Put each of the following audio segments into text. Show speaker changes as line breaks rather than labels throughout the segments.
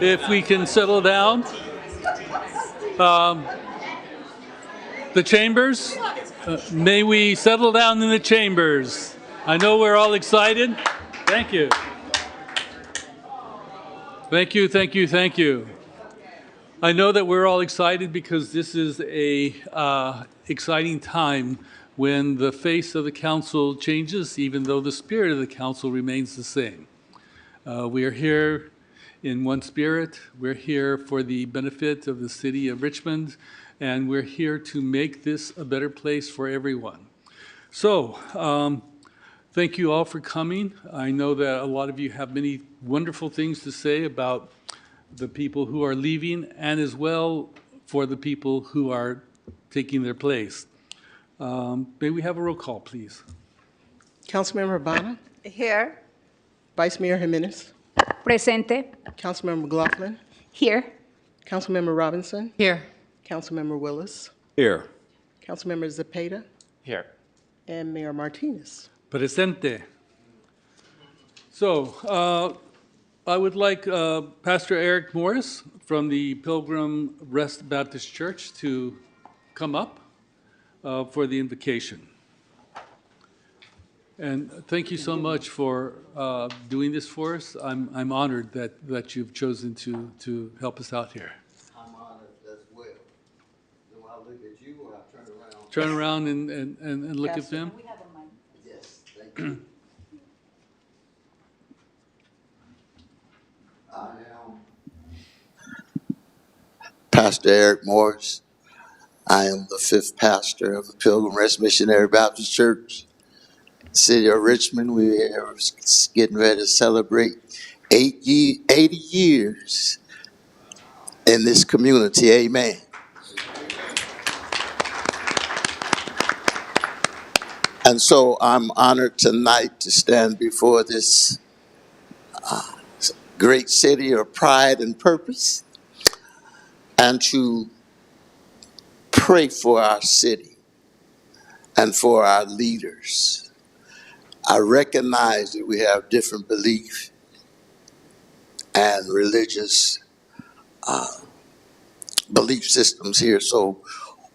if we can settle down. The chambers, may we settle down in the chambers. I know we're all excited. Thank you. Thank you, thank you, thank you. I know that we're all excited because this is a exciting time when the face of the council changes, even though the spirit of the council remains the same. We are here in one spirit. We're here for the benefit of the city of Richmond, and we're here to make this a better place for everyone. So, thank you all for coming. I know that a lot of you have many wonderful things to say about the people who are leaving and as well for the people who are taking their place. May we have a roll call, please?
Councilmember Urbana,
Here.
Vice Mayor Jimenez,
Presente.
Councilmember McLaughlin,
Here.
Councilmember Robinson,
Here.
Councilmember Willis,
Here.
Councilmember Zepeda,
Here.
and Mayor Martinez.
Presente. So, I would like Pastor Eric Morris from the Pilgrim Rest Baptist Church to come up for the invocation. And thank you so much for doing this for us. I'm honored that you've chosen to help us out here.
I'm honored as well. Do I look at you or I turn around?
Turn around and look at them.
Yes, thank you. I am Pastor Eric Morris. I am the fifth pastor of the Pilgrim Rest Missionary Baptist Church, city of Richmond. We are getting ready to celebrate 80 years in this community. Amen. And so I'm honored tonight to stand before this great city of pride and purpose and to pray for our city and for our leaders. I recognize that we have different beliefs and religious belief systems here. So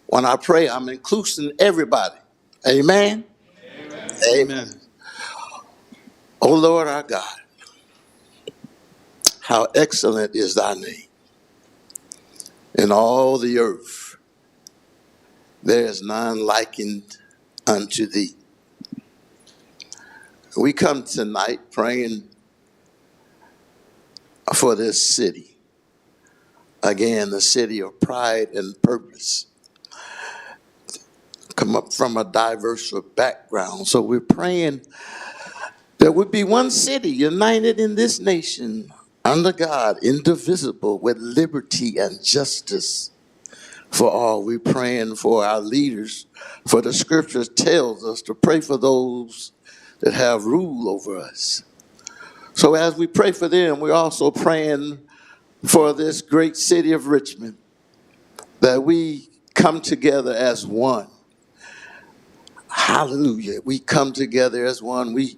when I pray, I'm including everybody. Amen? Amen. Amen. Oh Lord our God, how excellent is thy name in all the earth. There is none likened unto thee. We come tonight praying for this city. Again, the city of pride and purpose. Come up from a diverse background. So we're praying there would be one city united in this nation under God, indivisible, with liberty and justice for all. We're praying for our leaders, for the scriptures tells us to pray for those that have rule over us. So as we pray for them, we're also praying for this great city of Richmond, that we come together as one. Hallelujah. We come together as one. We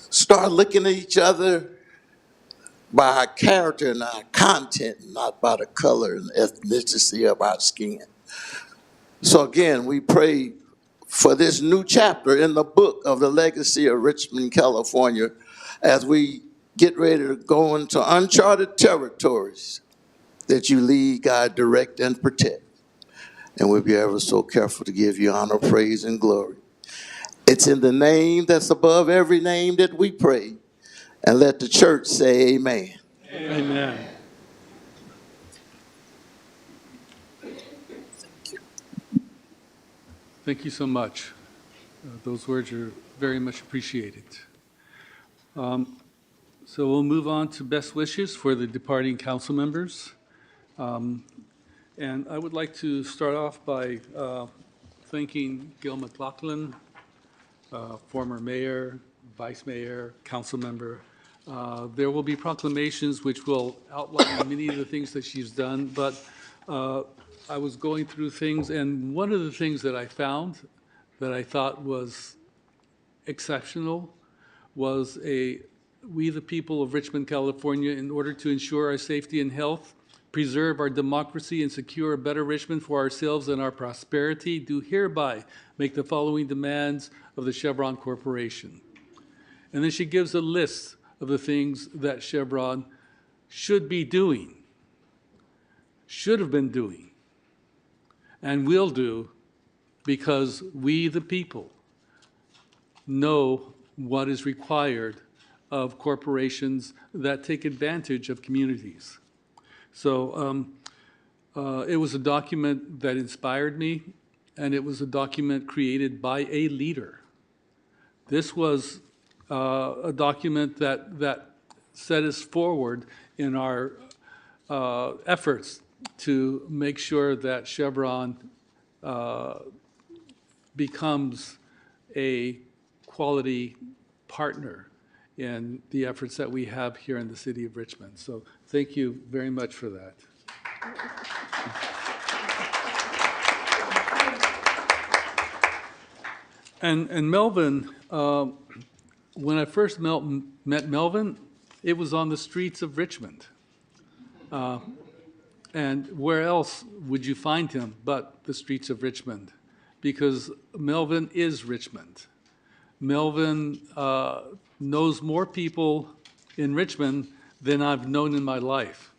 start looking at each other by our character and our content, not by the color and ethnicity of our skin. So again, we pray for this new chapter in the book of the legacy of Richmond, California, as we get ready to go into uncharted territories that you lead, guide, direct, and protect. And we'll be ever so careful to give you honor, praise, and glory. It's in the name that's above every name that we pray. And let the church say amen.
Amen. Thank you so much. Those words are very much appreciated. So we'll move on to best wishes for the departing council members. And I would like to start off by thanking Gil McLaughlin, former mayor, vice mayor, council member. There will be proclamations which will outline many of the things that she's done, but I was going through things, and one of the things that I found that I thought was exceptional was a we the people of Richmond, California, in order to ensure our safety and health, preserve our democracy, and secure a better Richmond for ourselves and our prosperity, do hereby make the following demands of the Chevron Corporation. And then she gives a list of the things that Chevron should be doing, should have been doing, and will do, because we, the people, know what is required of corporations that take advantage of communities. So it was a document that inspired me, and it was a document created by a leader. This was a document that set us forward in our efforts to make sure that Chevron becomes a quality partner in the efforts that we have here in the city of Richmond. So thank you very much for that. And Melvin, when I first met Melvin, it was on the streets of Richmond. And where else would you find him but the streets of Richmond? Because Melvin is Richmond. Melvin knows more people in Richmond than I've known in my life.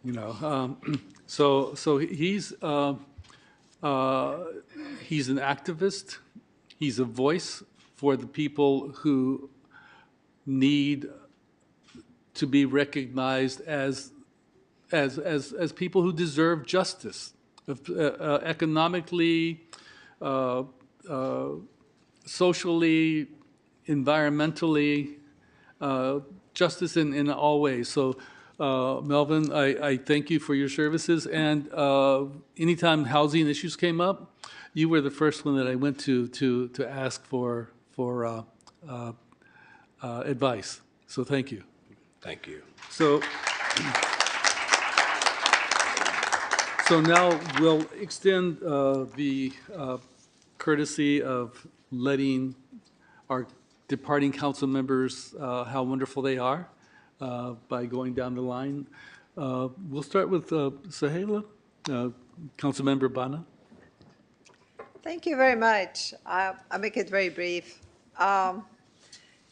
You know, so he's an activist. He's a voice for the people who need to be recognized as people who deserve justice, economically, socially, environmentally, justice in all ways. So, Melvin, I thank you for your services. And anytime housing issues came up, you were the first one that I went to ask for advice. So thank you.
Thank you.
So now we'll extend the courtesy of letting our departing council members how wonderful they are by going down the line. We'll start with Sahela, Councilmember Bana.
Thank you very much. I'll make it very brief.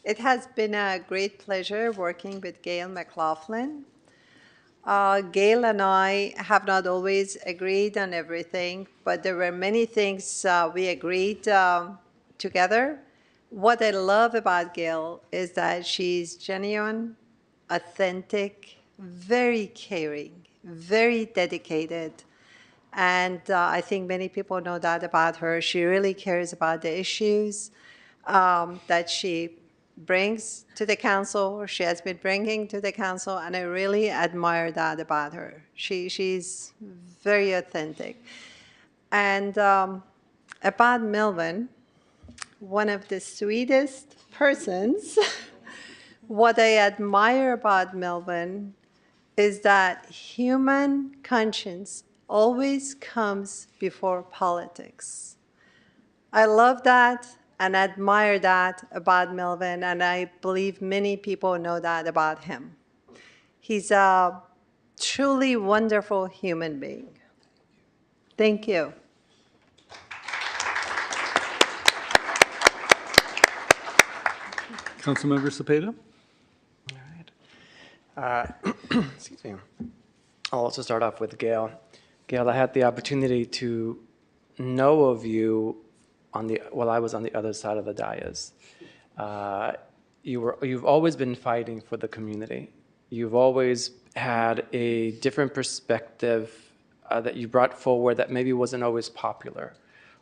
It has been a great pleasure working with Gail McLaughlin. Gail and I have not always agreed on everything, but there were many things we agreed together. What I love about Gail is that she's genuine, authentic, very caring, very dedicated. And I think many people know that about her. She really cares about the issues that she brings to the council, or she has been bringing to the council, and I really admire that about her. She's very authentic. And about Melvin, one of the sweetest persons, what I admire about Melvin is that human conscience always comes before politics. I love that and admire that about Melvin, and I believe many people know that about him. He's a truly wonderful human being. Thank you.
Councilmember Cepeda.
All right. Excuse me. I'll also start off with Gail. Gail, I had the opportunity to know of you while I was on the other side of the dais. You've always been fighting for the community. You've always had a different perspective that you brought forward that maybe wasn't always popular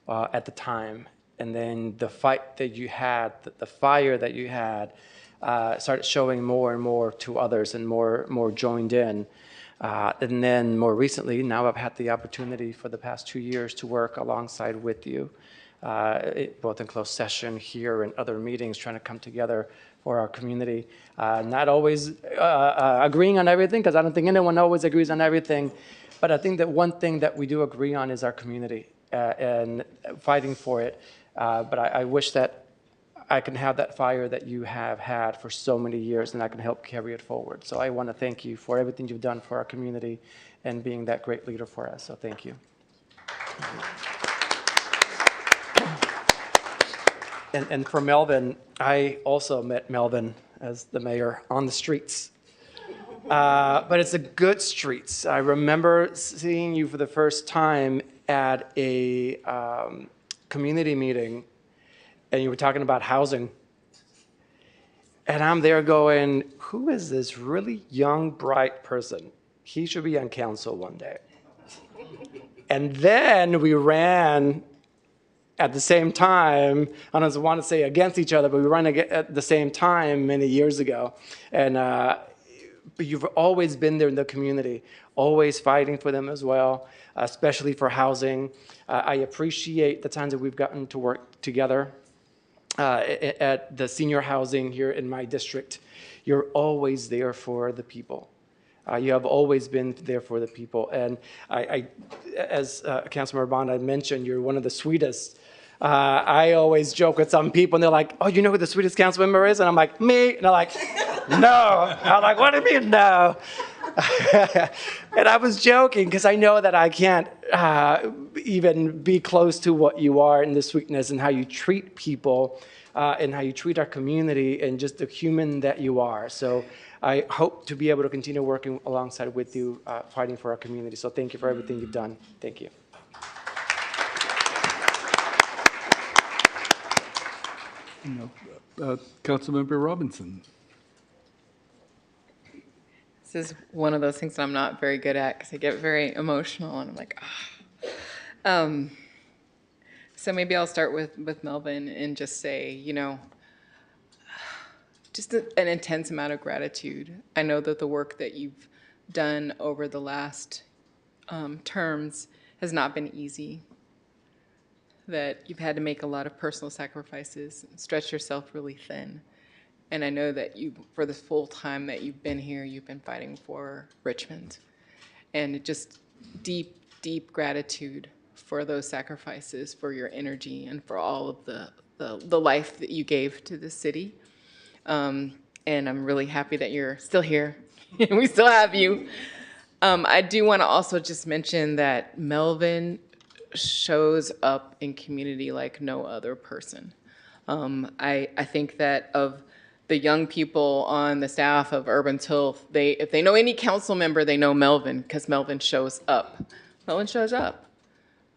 at the time. And then the fight that you had, the fire that you had, started showing more and more to others and more joined in. And then more recently, now I've had the opportunity for the past 2 years to work alongside with you, both in closed session here and other meetings, trying to come together for our community. Not always agreeing on everything, because I don't think anyone always agrees on everything. But I think that one thing that we do agree on is our community and fighting for it. But I wish that I can have that fire that you have had for so many years, and I can help carry it forward. So I want to thank you for everything you've done for our community and being that great leader for us. So thank you. And for Melvin, I also met Melvin as the mayor on the streets. But it's a good streets. I remember seeing you for the first time at a community meeting, and you were talking about housing. And I'm there going, who is this really young, bright person? He should be on council one day. And then we ran at the same time. I don't want to say against each other, but we ran at the same time many years ago. And but you've always been there in the community, always fighting for them as well, especially for housing. I appreciate the times that we've gotten to work together at the senior housing here in my district. You're always there for the people. You have always been there for the people. And as Councilmember Bond had mentioned, you're one of the sweetest. I always joke with some people, and they're like, oh, you know who the sweetest council member is? And I'm like, me? And they're like, no. I'm like, what do you mean, no? And I was joking because I know that I can't even be close to what you are in the sweetness and how you treat people and how you treat our community and just the human that you are. So I hope to be able to continue working alongside with you, fighting for our community. So thank you for everything you've done. Thank you.
Councilmember Robinson.
This is one of those things that I'm not very good at because I get very emotional and I'm like, ah. So maybe I'll start with Melvin and just say, you know, just an intense amount of gratitude. I know that the work that you've done over the last terms has not been easy, that you've had to make a lot of personal sacrifices, stretch yourself really thin. And I know that you, for the full time that you've been here, you've been fighting for Richmond. And just deep, deep gratitude for those sacrifices, for your energy, and for all of the life that you gave to the city. And I'm really happy that you're still here. We still have you. I do want to also just mention that Melvin shows up in community like no other person. I think that of the young people on the staff of Urban Tilth, if they know any council member, they know Melvin, because Melvin shows up. Melvin shows up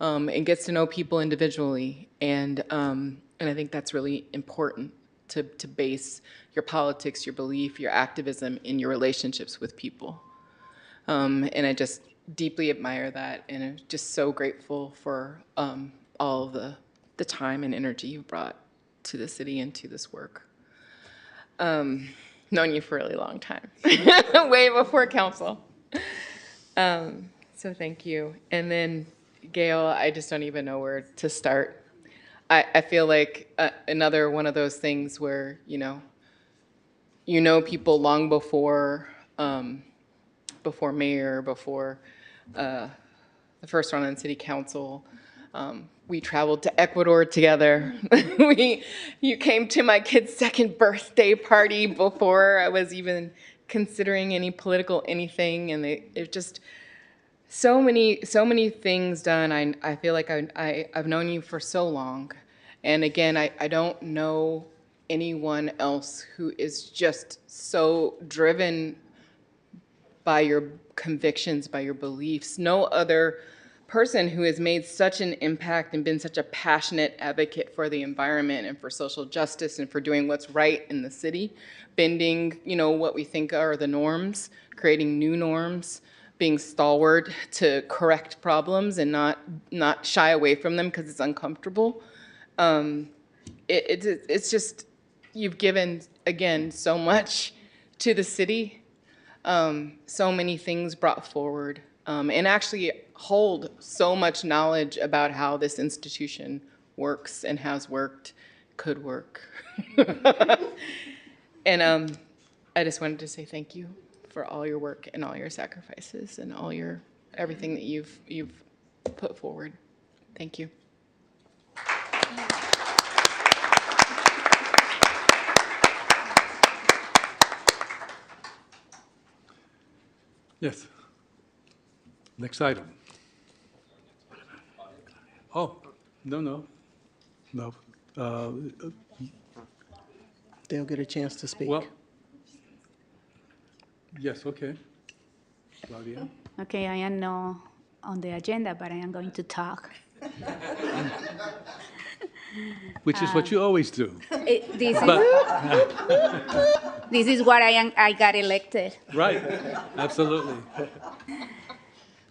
and gets to know people individually. And I think that's really important to base your politics, your belief, your activism in your relationships with people. And I just deeply admire that, and I'm just so grateful for all the time and energy you brought to the city and to this work. Known you for a really long time, way before council. So thank you. And then Gail, I just don't even know where to start. I feel like another one of those things where, you know people long before mayor, before the first run on city council. We traveled to Ecuador together. You came to my kid's second birthday party before I was even considering any political anything, and it just so many things done. I feel like I've known you for so long, and again, I don't know anyone else who is just so driven by your convictions, by your beliefs. No other person who has made such an impact and been such a passionate advocate for the environment and for social justice and for doing what's right in the city, bending, what we think are the norms, creating new norms, being stalwart to correct problems and not shy away from them because it's uncomfortable. It's just, you've given, again, so much to the city. So many things brought forward, and actually hold so much knowledge about how this institution works and has worked, could work. And I just wanted to say thank you for all your work and all your sacrifices and everything that you've put forward. Thank you.
Yes. Next item. Oh, no. Uh,
They'll get a chance to speak.
Well, yes, okay. Claudia?
Okay, I am not on the agenda, but I am going to talk.
Which is what you always do.
This
But,
this is what I got elected.
right, absolutely.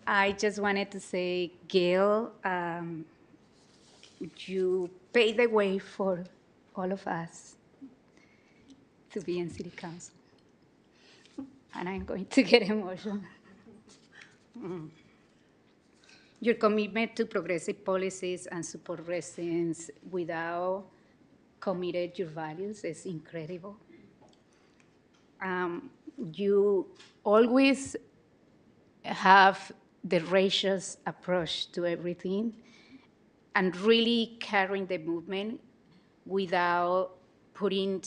I just wanted to say, Gail, you paved the way for all of us to be in city council. And I'm going to get emotional. Your commitment to progressive policies and support residents without committed your values is incredible. You always have the righteous approach to everything and really carrying the movement without putting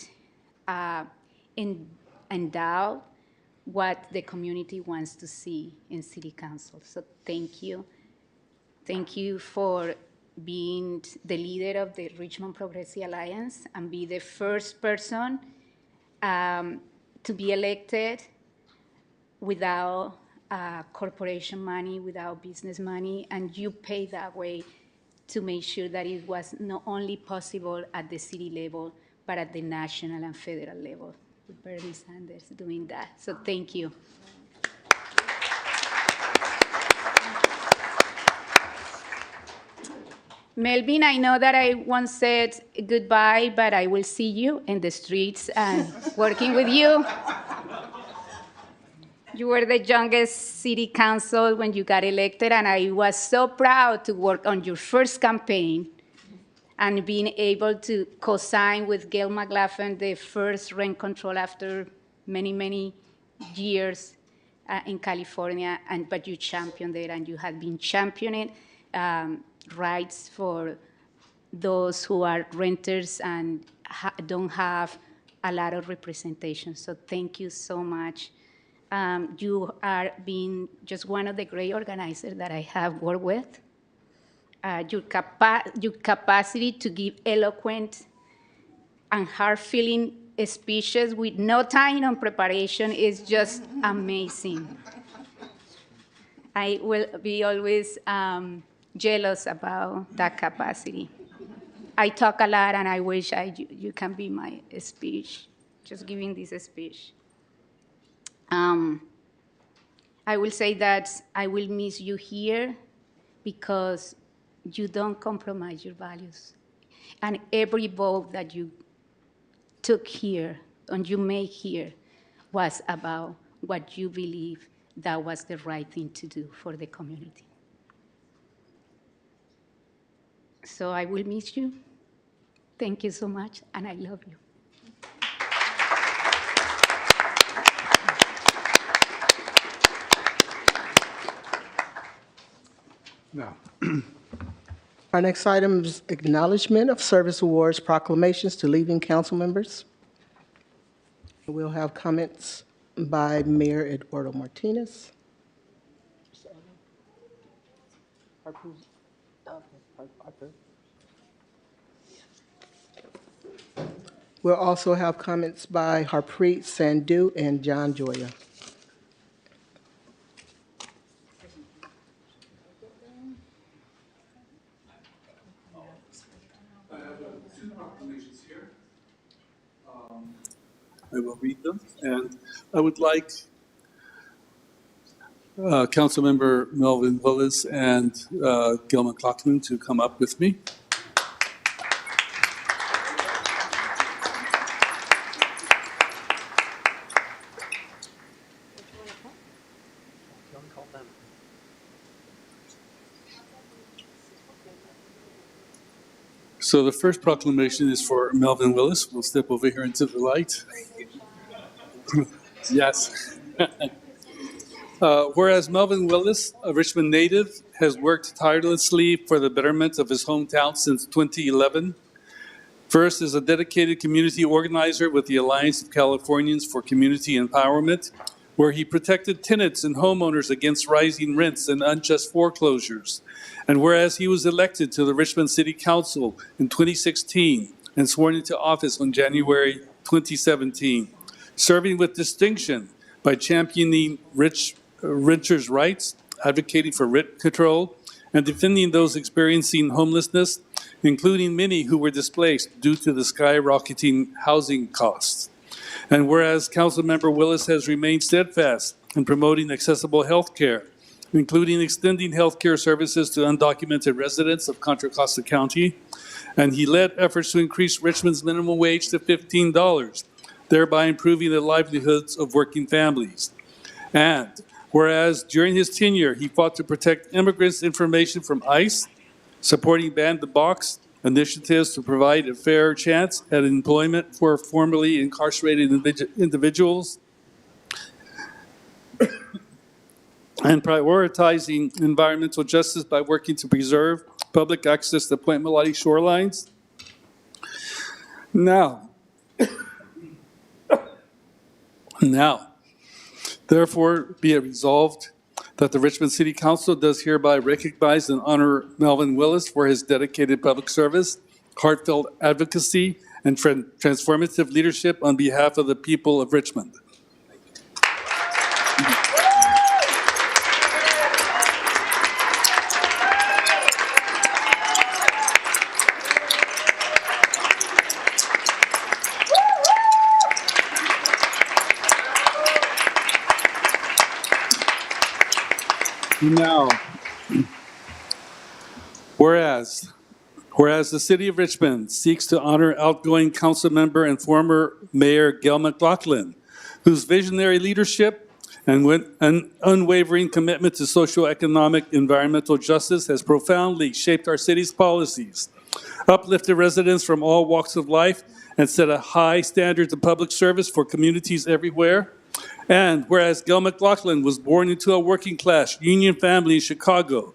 in doubt what the community wants to see in city council. So thank you. Thank you for being the leader of the Richmond Progressive Alliance and be the first person to be elected without corporation money, without business money, and you pay that way to make sure that it was not only possible at the city level, but at the national and federal level, with Bernie Sanders doing that. So thank you. Melvin, I know that I once said goodbye, but I will see you in the streets and working with you. You were the youngest city council when you got elected, and I was so proud to work on your first campaign and being able to co-sign with Gail McLaughlin the first rent control after many, many years in California. But you championed it, and you have been championing rights for those who are renters and don't have a lot of representation. So thank you so much. You are being just one of the great organizers that I have worked with. Your capacity to give eloquent and hard-feeling speeches with no time on preparation is just amazing. I will be always jealous about that capacity. I talk a lot, and I wish you can be my speech, just giving this speech. I will say that I will miss you here because you don't compromise your values. And every vote that you took here and you made here was about what you believe that was the right thing to do for the community. So I will miss you. Thank you so much, and I love you.
Now,
Our next item is acknowledgement of service awards, proclamations to leaving council members. We'll have comments by Mayor Eduardo Martinez. We'll also have comments by Harpreet Sandhu and John Joya.
I will read them, and I would like Councilmember Melvin Willis and Gil McLaughlin to come up with me. So the first proclamation is for Melvin Willis. We'll step over here into the light. Yes. Whereas Melvin Willis, a Richmond native, has worked tirelessly for the betterment of his hometown since 2011. First, as a dedicated community organizer with the Alliance of Californians for Community Empowerment, where he protected tenants and homeowners against rising rents and unjust foreclosures. And whereas he was elected to the Richmond City Council in 2016 and sworn into office on January 2017, serving with distinction by championing renters' rights, advocating for rent control, and defending those experiencing homelessness, including many who were displaced due to the skyrocketing housing costs. And whereas Councilmember Willis has remained steadfast in promoting accessible health care, including extending health care services to undocumented residents of Contra Costa County, and he led efforts to increase Richmond's minimum wage to $15, thereby improving the livelihoods of working families. And whereas during his tenure, he fought to protect immigrants' information from ICE, supporting Ban the Box initiatives to provide a fair chance at employment for formerly incarcerated individuals, and prioritizing environmental justice by working to preserve public access to Point Melati shorelines. Now, therefore, be it resolved that the Richmond City Council does hereby recognize and honor Melvin Willis for his dedicated public service, heartfelt advocacy, and transformative leadership on behalf of the people of Richmond. Now, whereas the City of Richmond seeks to honor outgoing council member and former Mayor Gail McLaughlin, whose visionary leadership and unwavering commitment to social, economic, environmental justice has profoundly shaped our city's policies, uplifted residents from all walks of life, and set a high standard of public service for communities everywhere. And whereas Gail McLaughlin was born into a working-class union family in Chicago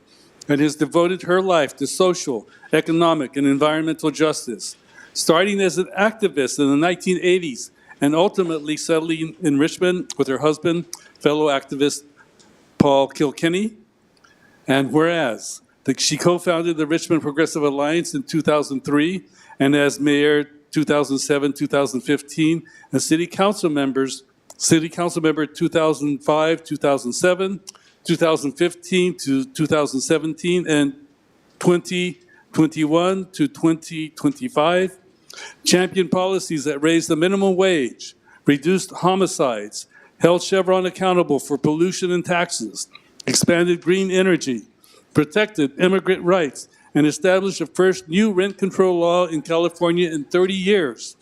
and has devoted her life to social, economic, and environmental justice, starting as an activist in the 1980s and ultimately settling in Richmond with her husband, fellow activist Paul Kilkenny. And whereas she co-founded the Richmond Progressive Alliance in 2003 and as mayor 2007-2015 and city council member 2005, 2007, 2015 to 2017, and 2021 to 2025. Championed policies that raised the minimum wage, reduced homicides, held Chevron accountable for pollution and taxes, expanded green energy, protected immigrant rights, and established the first new rent control law in California in 30 years.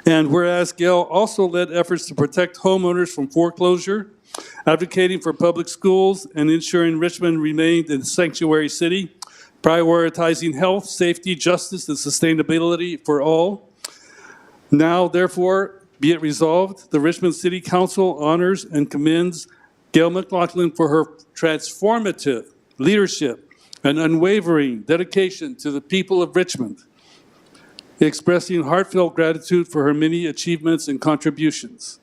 And whereas Gail also led efforts to protect homeowners from foreclosure, advocating for public schools, and ensuring Richmond remained a sanctuary city, prioritizing health, safety, justice, and sustainability for all. Now, therefore, be it resolved, the Richmond City Council honors and commends Gail McLaughlin for her transformative leadership and unwavering dedication to the people of Richmond, expressing heartfelt gratitude for her many achievements and contributions.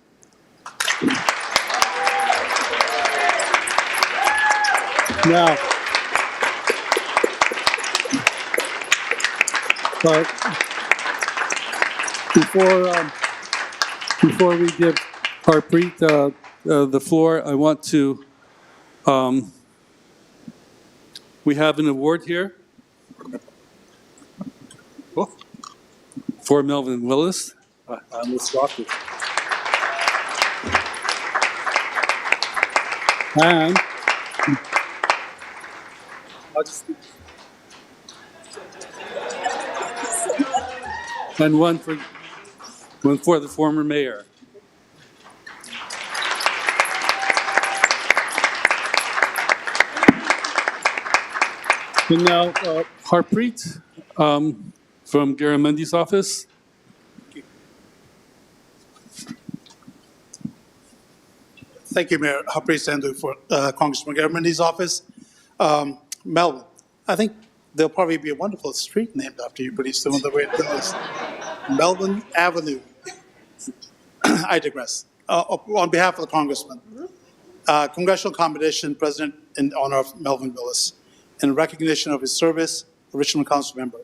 Now, but before we give Harpreet the floor, I want to, we have an award here for Melvin Willis. I almost dropped it. And one for the former mayor. And now, Harpreet from Garamundi's office.
Thank you, Mayor. Harpreet Sandhu for Congressman Garamundi's office. Melvin, I think there'll probably be a wonderful street named after you pretty soon, the way it goes. Melvin Avenue. I digress. on behalf of the Congressman, congressional commendation President in honor of Melvin Willis in recognition of his service, a Richmond Council member.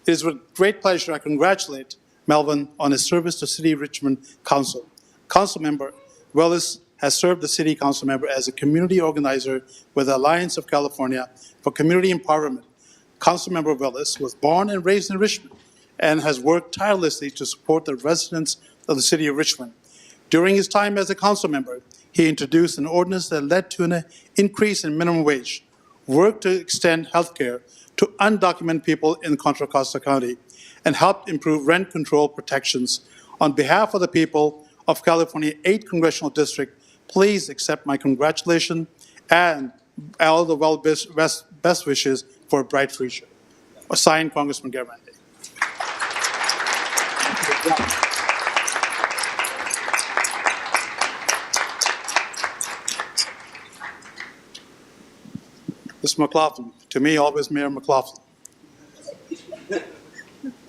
It is with great pleasure I congratulate Melvin on his service to City of Richmond Council. Council member Willis has served the City Council member as a community organizer with the Alliance of California for Community Empowerment. Councilmember Willis was born and raised in Richmond and has worked tirelessly to support the residents of the City of Richmond. During his time as a council member, he introduced an ordinance that led to an increase in minimum wage, worked to extend health care to undocumented people in Contra Costa County, and helped improve rent control protections. On behalf of the people of California 8th Congressional District, please accept my congratulations and all the best wishes for a bright future. Signed, Congressman Garamendi. Mr. McLaughlin, to me, always Mayor McLaughlin.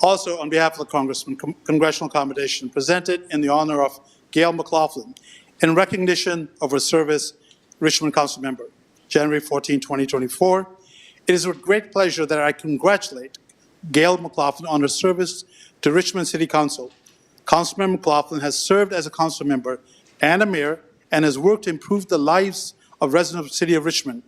Also, on behalf of the Congressman, congressional commendation presented in the honor of Gail McLaughlin in recognition of her service, Richmond Council member, January 14, 2024. It is with great pleasure that I congratulate Gail McLaughlin on her service to Richmond City Council. Councilmember McLaughlin has served as a council member and a mayor and has worked to improve the lives of residents of the City of Richmond.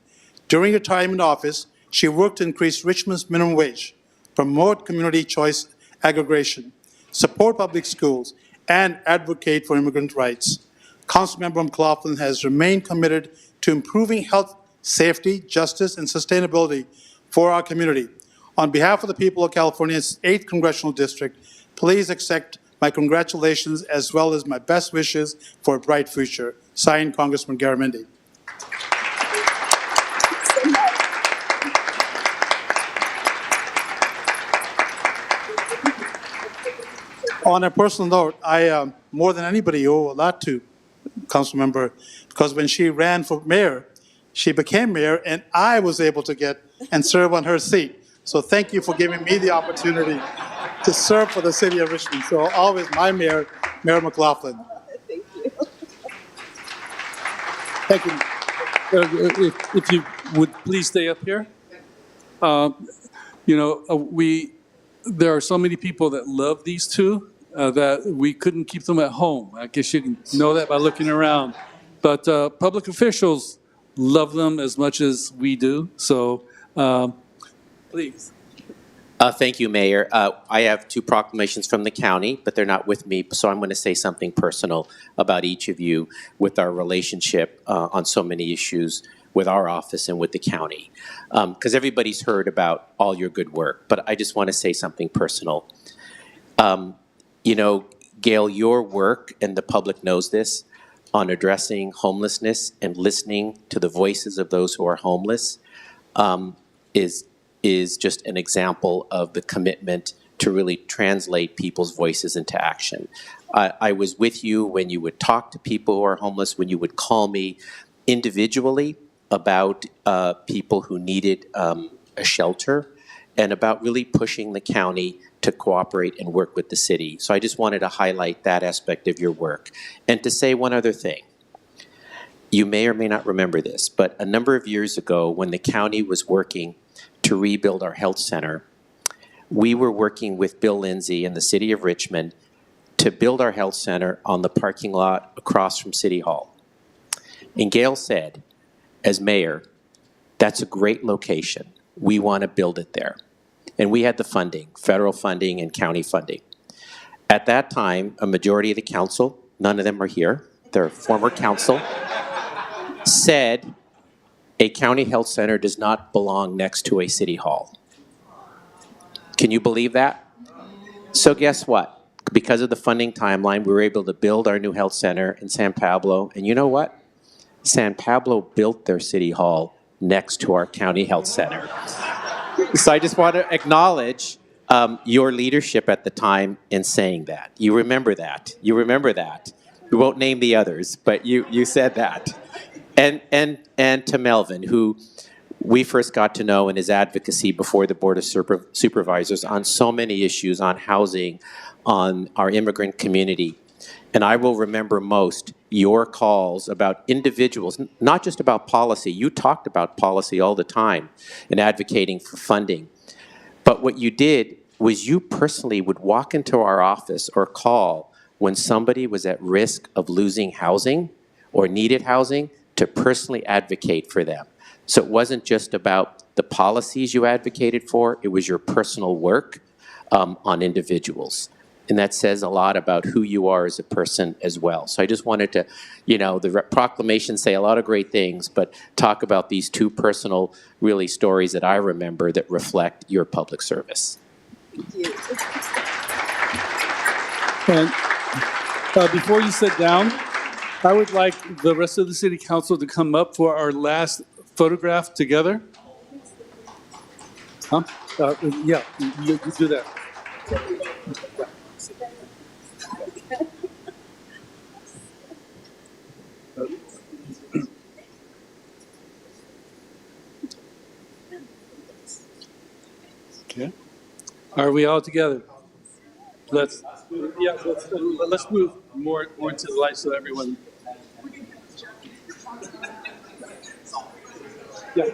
During her time in office, she worked to increase Richmond's minimum wage, promote community choice aggregation, support public schools, and advocate for immigrant rights. Councilmember McLaughlin has remained committed to improving health, safety, justice, and sustainability for our community. On behalf of the people of California's 8th Congressional District, please accept my congratulations as well as my best wishes for a bright future. Signed, Congressman Garamendi. On a personal note, I, more than anybody, owe a lot to Councilmember, because when she ran for mayor, she became mayor, and I was able to get and serve on her seat. So thank you for giving me the opportunity to serve for the City of Richmond. So always my mayor, Mayor McLaughlin. Thank you.
If you would please stay up here. There are so many people that love these two that we couldn't keep them at home. I guess you can know that by looking around. But public officials love them as much as we do. So please.
Thank you, Mayor. I have two proclamations from the county, but they're not with me, so I'm going to say something personal about each of you with our relationship on so many issues with our office and with the county. Because everybody's heard about all your good work, but I just want to say something personal. Gail, your work, and the public knows this, on addressing homelessness and listening to the voices of those who are homeless is just an example of the commitment to really translate people's voices into action. I was with you when you would talk to people who are homeless, when you would call me individually about people who needed a shelter, and about really pushing the county to cooperate and work with the city. So I just wanted to highlight that aspect of your work. And to say one other thing. You may or may not remember this, but a number of years ago when the county was working to rebuild our health center, we were working with Bill Lindsay in the City of Richmond to build our health center on the parking lot across from City Hall. And Gail said, as mayor, that's a great location. We want to build it there. And we had the funding, federal funding and county funding. At that time, a majority of the council, none of them are here, they're former council, said a county health center does not belong next to a city hall. Can you believe that? So guess what? Because of the funding timeline, we were able to build our new health center in San Pablo. And you know what? San Pablo built their city hall next to our county health center. So I just want to acknowledge your leadership at the time in saying that. You remember that. You remember that. We won't name the others, but you said that. And to Melvin, who we first got to know in his advocacy before the Board of Supervisors on so many issues, on housing, on our immigrant community. And I will remember most your calls about individuals, not just about policy. You talked about policy all the time and advocating for funding. But what you did was you personally would walk into our office or call when somebody was at risk of losing housing or needed housing to personally advocate for them. So it wasn't just about the policies you advocated for, it was your personal work on individuals. And that says a lot about who you are as a person as well. So I just wanted to, the proclamations say a lot of great things, but talk about these two personal, really, stories that I remember that reflect your public service.
And before you sit down, I would like the rest of the city council to come up for our last photograph together. Huh? Yeah, you do that. Okay. Are we all together? Let's move more to the light so everyone. Yeah.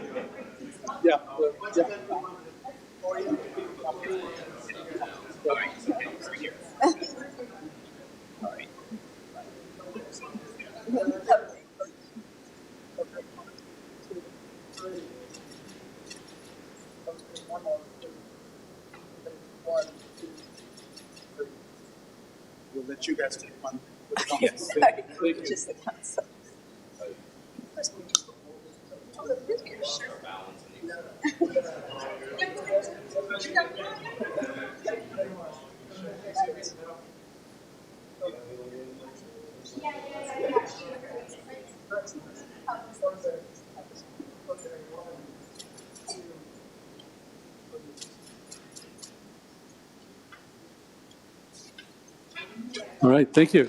Yeah. Yeah. We'll let you guys take one. Yes. Thank you.
Just the concept.
All right, thank you.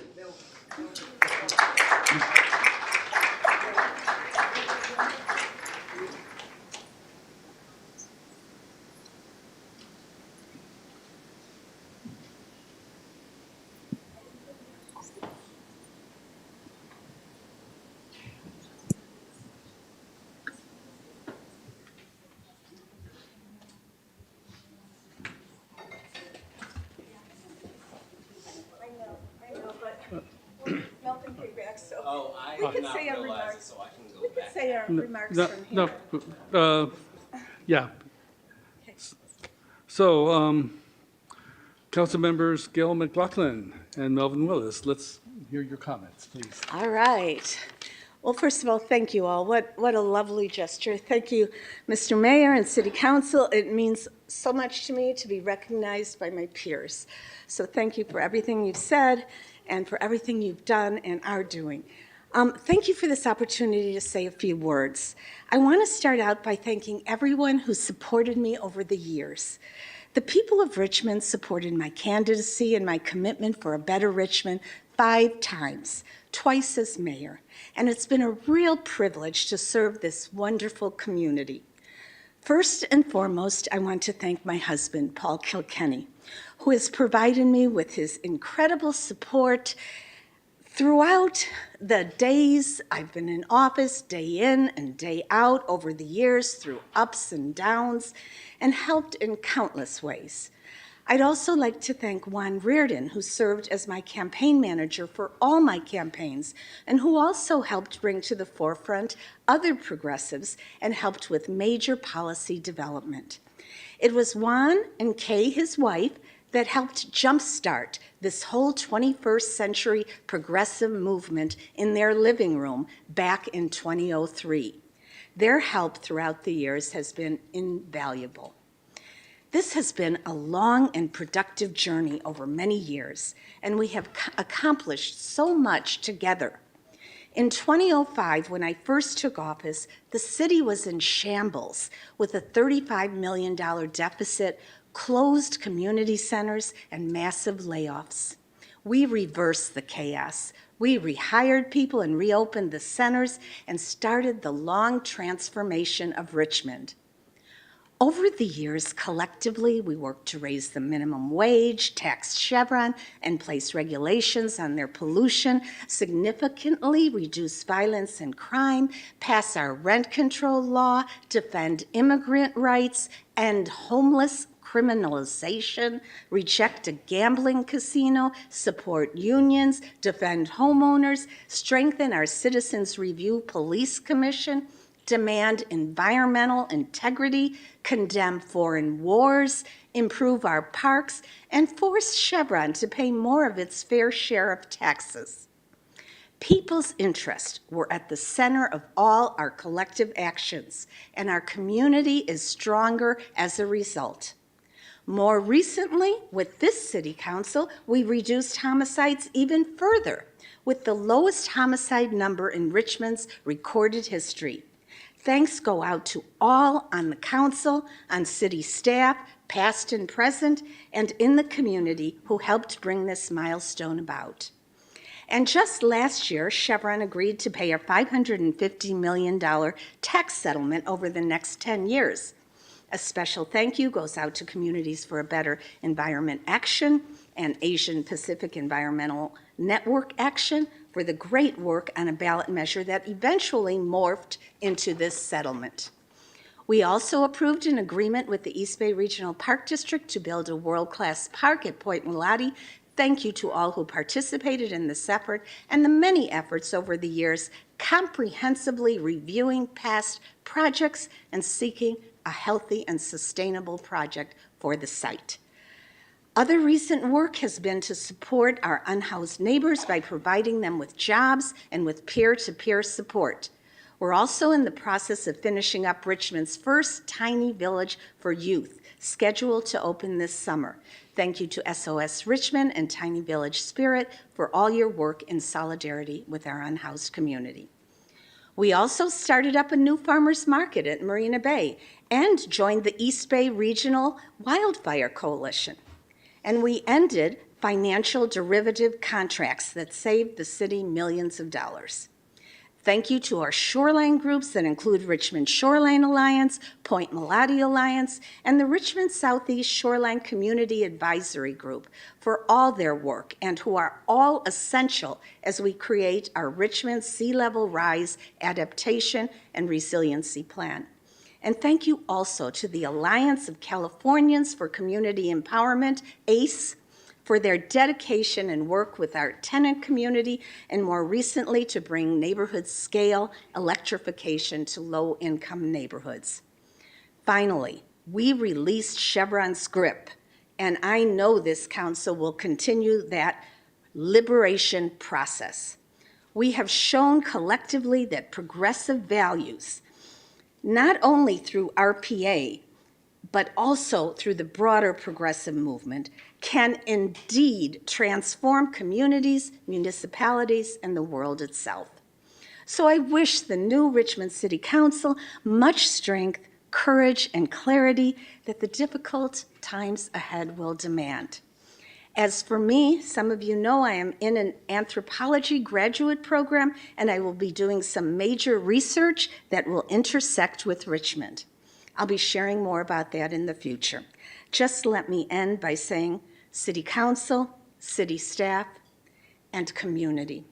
Malcolm came back, so we can say our remarks. We can say our remarks
No,
from here.
no, yeah. So, council members Gail McLaughlin and Melvin Willis, let's hear your comments, please.
All right. Well, first of all, thank you all. What a lovely gesture. Thank you, Mr. Mayor and City Council. It means so much to me to be recognized by my peers. So thank you for everything you've said and for everything you've done and are doing. Thank you for this opportunity to say a few words. I want to start out by thanking everyone who supported me over the years. The people of Richmond supported my candidacy and my commitment for a better Richmond 5 times, twice as mayor, and it's been a real privilege to serve this wonderful community. First and foremost, I want to thank my husband, Paul Kilkenny, who has provided me with his incredible support throughout the days I've been in office, day in and day out over the years, through ups and downs, and helped in countless ways. I'd also like to thank Juan Reardon, who served as my campaign manager for all my campaigns, and who also helped bring to the forefront other progressives and helped with major policy development. It was Juan and Kay, his wife, that helped jumpstart this whole 21st century progressive movement in their living room back in 2003. Their help throughout the years has been invaluable. This has been a long and productive journey over many years, and we have accomplished so much together. In 2005, when I first took office, the city was in shambles with a $35 million deficit, closed community centers, and massive layoffs. We reversed the chaos. We rehired people and reopened the centers and started the long transformation of Richmond. Over the years, collectively, we worked to raise the minimum wage, tax Chevron, and place regulations on their pollution, significantly reduce violence and crime, pass our rent control law, defend immigrant rights, end homeless criminalization, reject a gambling casino, support unions, defend homeowners, strengthen our Citizens Review Police Commission, demand environmental integrity, condemn foreign wars, improve our parks, and force Chevron to pay more of its fair share of taxes. People's interests were at the center of all our collective actions, and our community is stronger as a result. More recently, with this City Council, we reduced homicides even further, with the lowest homicide number in Richmond's recorded history. Thanks go out to all on the council, on city staff, past and present, and in the community who helped bring this milestone about. And just last year, Chevron agreed to pay a $550 million tax settlement over the next 10 years. A special thank you goes out to Communities for a Better Environment Action and Asian Pacific Environmental Network Action for the great work on a ballot measure that eventually morphed into this settlement. We also approved an agreement with the East Bay Regional Park District to build a world-class park at Point Mulati. Thank you to all who participated in this effort and the many efforts over the years, comprehensively reviewing past projects and seeking a healthy and sustainable project for the site. Other recent work has been to support our unhoused neighbors by providing them with jobs and with peer-to-peer support. We're also in the process of finishing up Richmond's first tiny village for youth, scheduled to open this summer. Thank you to SOS Richmond and Tiny Village Spirit for all your work in solidarity with our unhoused community. We also started up a new farmers market at Marina Bay and joined the East Bay Regional Wildfire Coalition. And we ended financial derivative contracts that saved the city millions of dollars. Thank you to our shoreline groups that include Richmond Shoreline Alliance, Point Mulati Alliance, and the Richmond Southeast Shoreline Community Advisory Group for all their work and who are all essential as we create our Richmond Sea Level Rise Adaptation and Resiliency Plan. And thank you also to the Alliance of Californians for Community Empowerment, ACE, for their dedication and work with our tenant community, and more recently to bring neighborhood-scale electrification to low-income neighborhoods. Finally, we released Chevron's grip, and I know this council will continue that liberation process. We have shown collectively that progressive values, not only through RPA, but also through the broader progressive movement, can indeed transform communities, municipalities, and the world itself. So I wish the new Richmond City Council much strength, courage, and clarity that the difficult times ahead will demand. As for me, some of you know I am in an anthropology graduate program, and I will be doing some major research that will intersect with Richmond. I'll be sharing more about that in the future. Just let me end by saying, City Council, city staff, and community,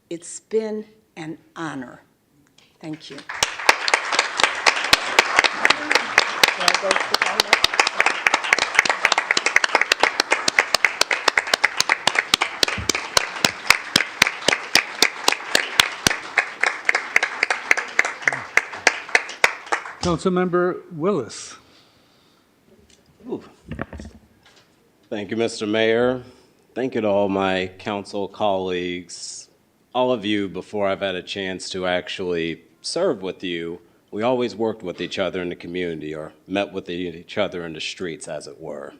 it's been an honor. Thank you.
Councilmember Willis.
Ooh. Thank you, Mr. Mayor. Thank you to all my council colleagues, all of you before I've had a chance to actually serve with you. We always worked with each other in the community or met with each other in the streets, as it were.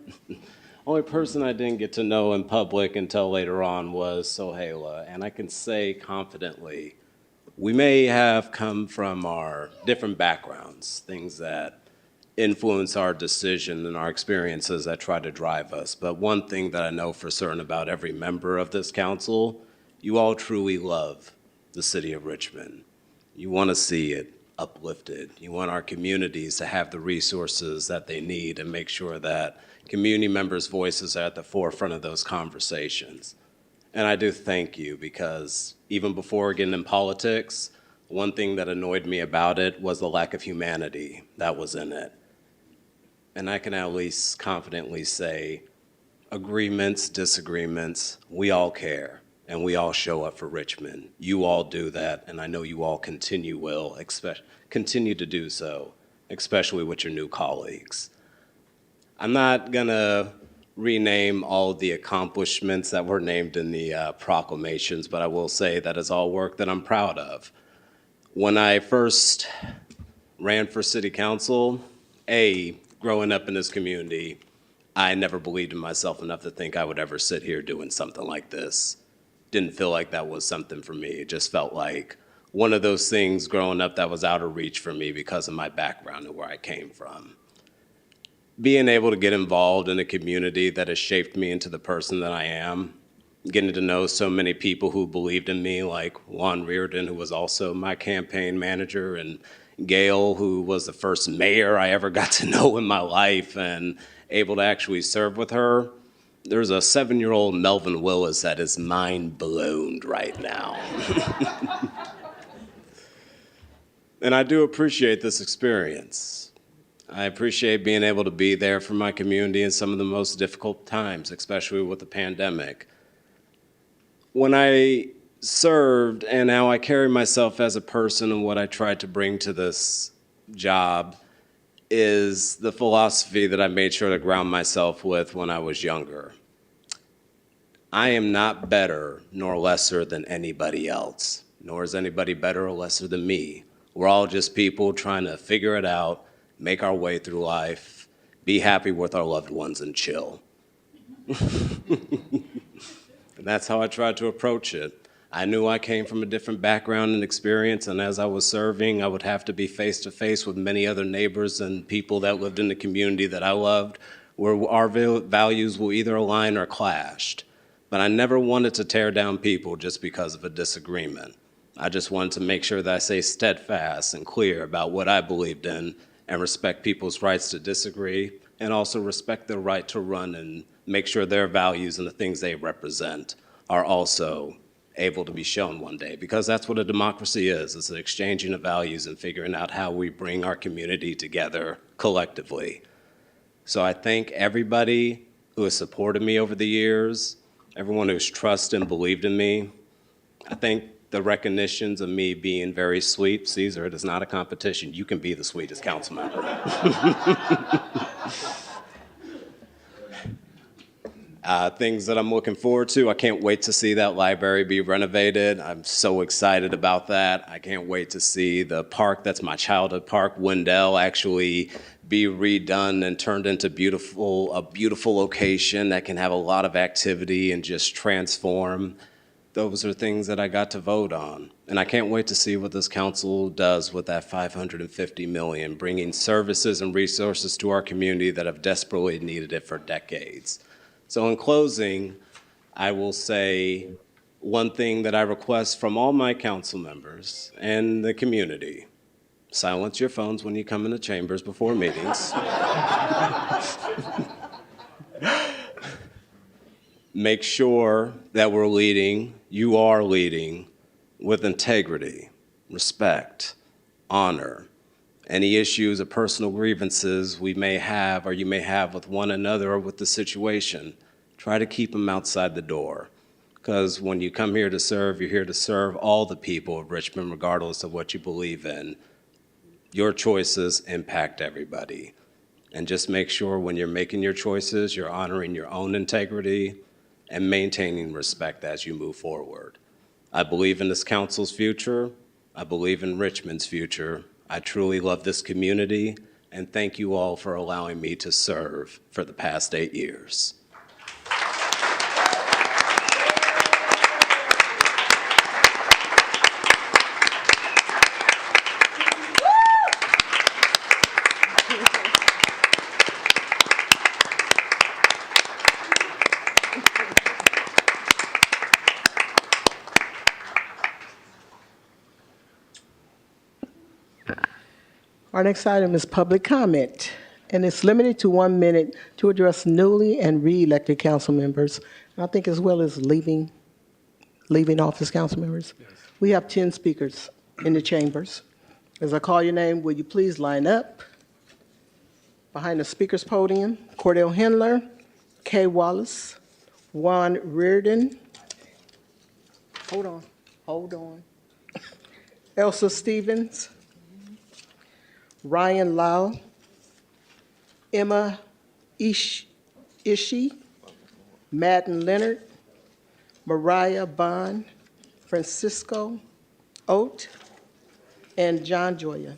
Only person I didn't get to know in public until later on was Sohaila, and I can say confidently, we may have come from our different backgrounds, things that influence our decision and our experiences that try to drive us. But one thing that I know for certain about every member of this council, you all truly love the city of Richmond. You want to see it uplifted. You want our communities to have the resources that they need and make sure that community members' voices are at the forefront of those conversations. And I do thank you, because even before getting in politics, one thing that annoyed me about it was the lack of humanity that was in it. And I can at least confidently say, agreements, disagreements, we all care, and we all show up for Richmond. You all do that, and I know you all continue to do so, especially with your new colleagues. I'm not gonna rename all of the accomplishments that were named in the proclamations, but I will say that is all work that I'm proud of. When I first ran for city council, growing up in this community, I never believed in myself enough to think I would ever sit here doing something like this. Didn't feel like that was something for me. It just felt like one of those things growing up that was out of reach for me because of my background and where I came from. Being able to get involved in a community that has shaped me into the person that I am, getting to know so many people who believed in me, like Juan Reardon, who was also my campaign manager, and Gail, who was the first mayor I ever got to know in my life, and able to actually serve with her. There's a 7-year-old Melvin Willis that is mind blown right now. And I do appreciate this experience. I appreciate being able to be there for my community in some of the most difficult times, especially with the pandemic. When I served and how I carry myself as a person and what I tried to bring to this job is the philosophy that I made sure to ground myself with when I was younger. I am not better nor lesser than anybody else, nor is anybody better or lesser than me. We're all just people trying to figure it out, make our way through life, be happy with our loved ones, and chill. And that's how I tried to approach it. I knew I came from a different background and experience, and as I was serving, I would have to be face to face with many other neighbors and people that lived in the community that I loved, where our values will either align or clashed. But I never wanted to tear down people just because of a disagreement. I just wanted to make sure that I stay steadfast and clear about what I believed in and respect people's rights to disagree, and also respect their right to run and make sure their values and the things they represent are also able to be shown one day, because that's what a democracy is. It's an exchanging of values and figuring out how we bring our community together collectively. So I thank everybody who has supported me over the years, everyone who's trusted and believed in me. I think the recognitions of me being very sweet, Caesar, it is not a competition. You can be the sweetest council member. Things that I'm looking forward to, I can't wait to see that library be renovated. I'm so excited about that. I can't wait to see the park, that's my childhood park, Wendell, actually be redone and turned into a beautiful location that can have a lot of activity and just transform. Those are things that I got to vote on. And I can't wait to see what this council does with that $550 million, bringing services and resources to our community that have desperately needed it for decades. So in closing, I will say one thing that I request from all my council members and the community: silence your phones when you come into chambers before meetings. Make sure that we're leading, you are leading, with integrity, respect, honor. Any issues or personal grievances we may have or you may have with one another or with the situation, try to keep them outside the door. Because when you come here to serve, you're here to serve all the people of Richmond, regardless of what you believe in. Your choices impact everybody. And just make sure when you're making your choices, you're honoring your own integrity and maintaining respect as you move forward. I believe in this council's future. I believe in Richmond's future. I truly love this community, and thank you all for allowing me to serve for the past 8 years.
Our next item is public comment, and it's limited to 1 minute to address newly and re-elected council members, and I think as well as leaving office council members. We have 10 speakers in the chambers. As I call your name, will you please line up? Behind the speaker's podium, Cordell Handler, Kay Wallace, Juan Reardon, hold on, Elsa Stevens, Ryan Lau, Emma Ishii, Madden Leonard, Mariah Bond, Francisco Oat, and John Joya.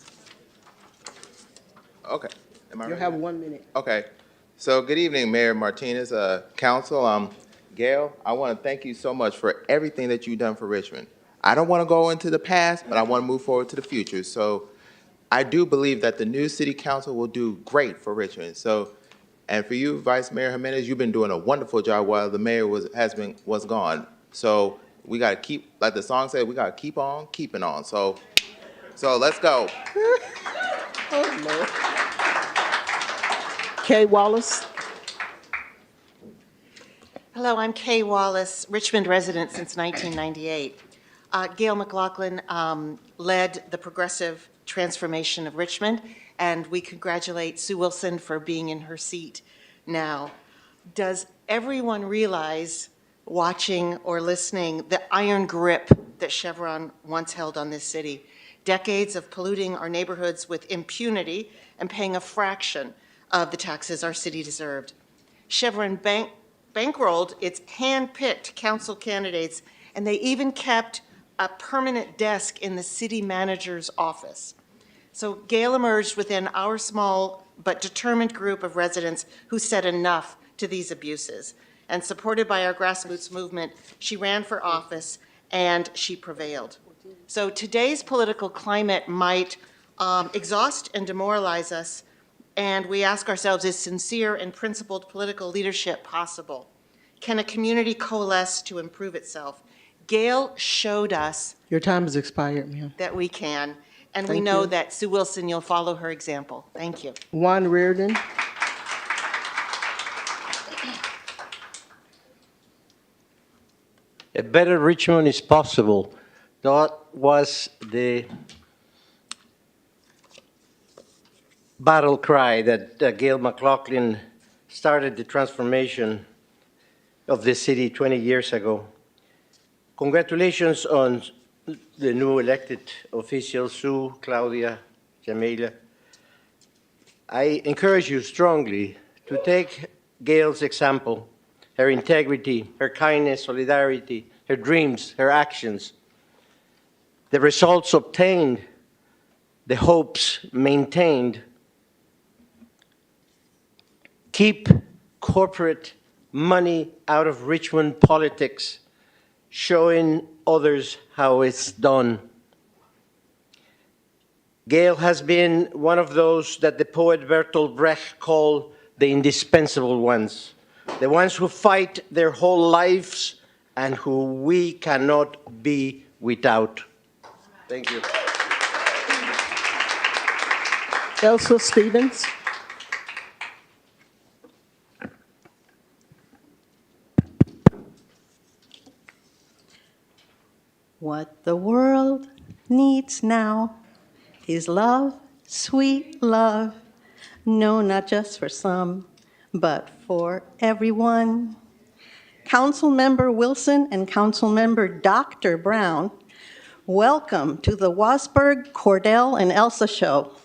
Okay. Am I
You'll
ready?
have 1 minute.
Okay. So good evening, Mayor Martinez, Council. Gail, I want to thank you so much for everything that you've done for Richmond. I don't want to go into the past, but I want to move forward to the future. So I do believe that the new city council will do great for Richmond. So, and for you, Vice Mayor Jimenez, you've been doing a wonderful job while the mayor was gone. So we got to keep, like the song said, we got to keep on keeping on. So let's go.
Oh, Lord. Kay Wallace.
Hello, I'm Kay Wallace, Richmond resident since 1998. Gail McLaughlin led the progressive transformation of Richmond, and we congratulate Sue Wilson for being in her seat now. Does everyone realize, watching or listening, the iron grip that Chevron once held on this city? Decades of polluting our neighborhoods with impunity and paying a fraction of the taxes our city deserved. Chevron bankrolled its hand-picked council candidates, and they even kept a permanent desk in the city manager's office. So Gail emerged within our small but determined group of residents who said enough to these abuses. And supported by our grassroots movement, she ran for office and she prevailed. So today's political climate might exhaust and demoralize us, and we ask ourselves, is sincere and principled political leadership possible? Can a community coalesce to improve itself? Gail showed us
Your time has expired, ma'am.
that we can, and we
Thank
know
you.
that Sue Wilson, you'll follow her example. Thank you.
Juan Reardon.
A better Richmond is possible. That was the battle cry that Gail McLaughlin started the transformation of the city 20 years ago. Congratulations on the new elected officials, Sue, Claudia, Jamila. I encourage you strongly to take Gail's example, her integrity, her kindness, solidarity, her dreams, her actions, the results obtained, the hopes maintained. Keep corporate money out of Richmond politics, showing others how it's done. Gail has been one of those that the poet Bertolt Brecht called the indispensable ones, the ones who fight their whole lives and who we cannot be without. Thank you.
Elsa Stevens.
What the world needs now is love, sweet love. No, not just for some, but for everyone. Councilmember Wilson and Councilmember Dr. Brown, welcome to the Wasberg, Cordell, and Elsa show.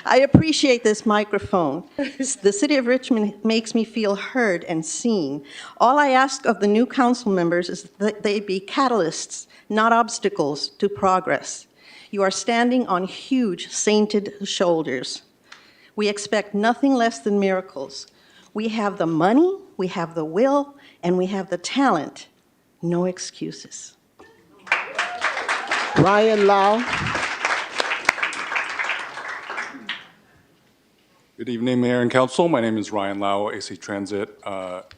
I appreciate this microphone. The city of Richmond makes me feel heard and seen. All I ask of the new council members is that they be catalysts, not obstacles to progress. You are standing on huge, sainted shoulders. We expect nothing less than miracles. We have the money, we have the will, and we have the talent. No excuses.
Ryan Lau.
Good evening, Mayor and Council. My name is Ryan Lau, AC Transit,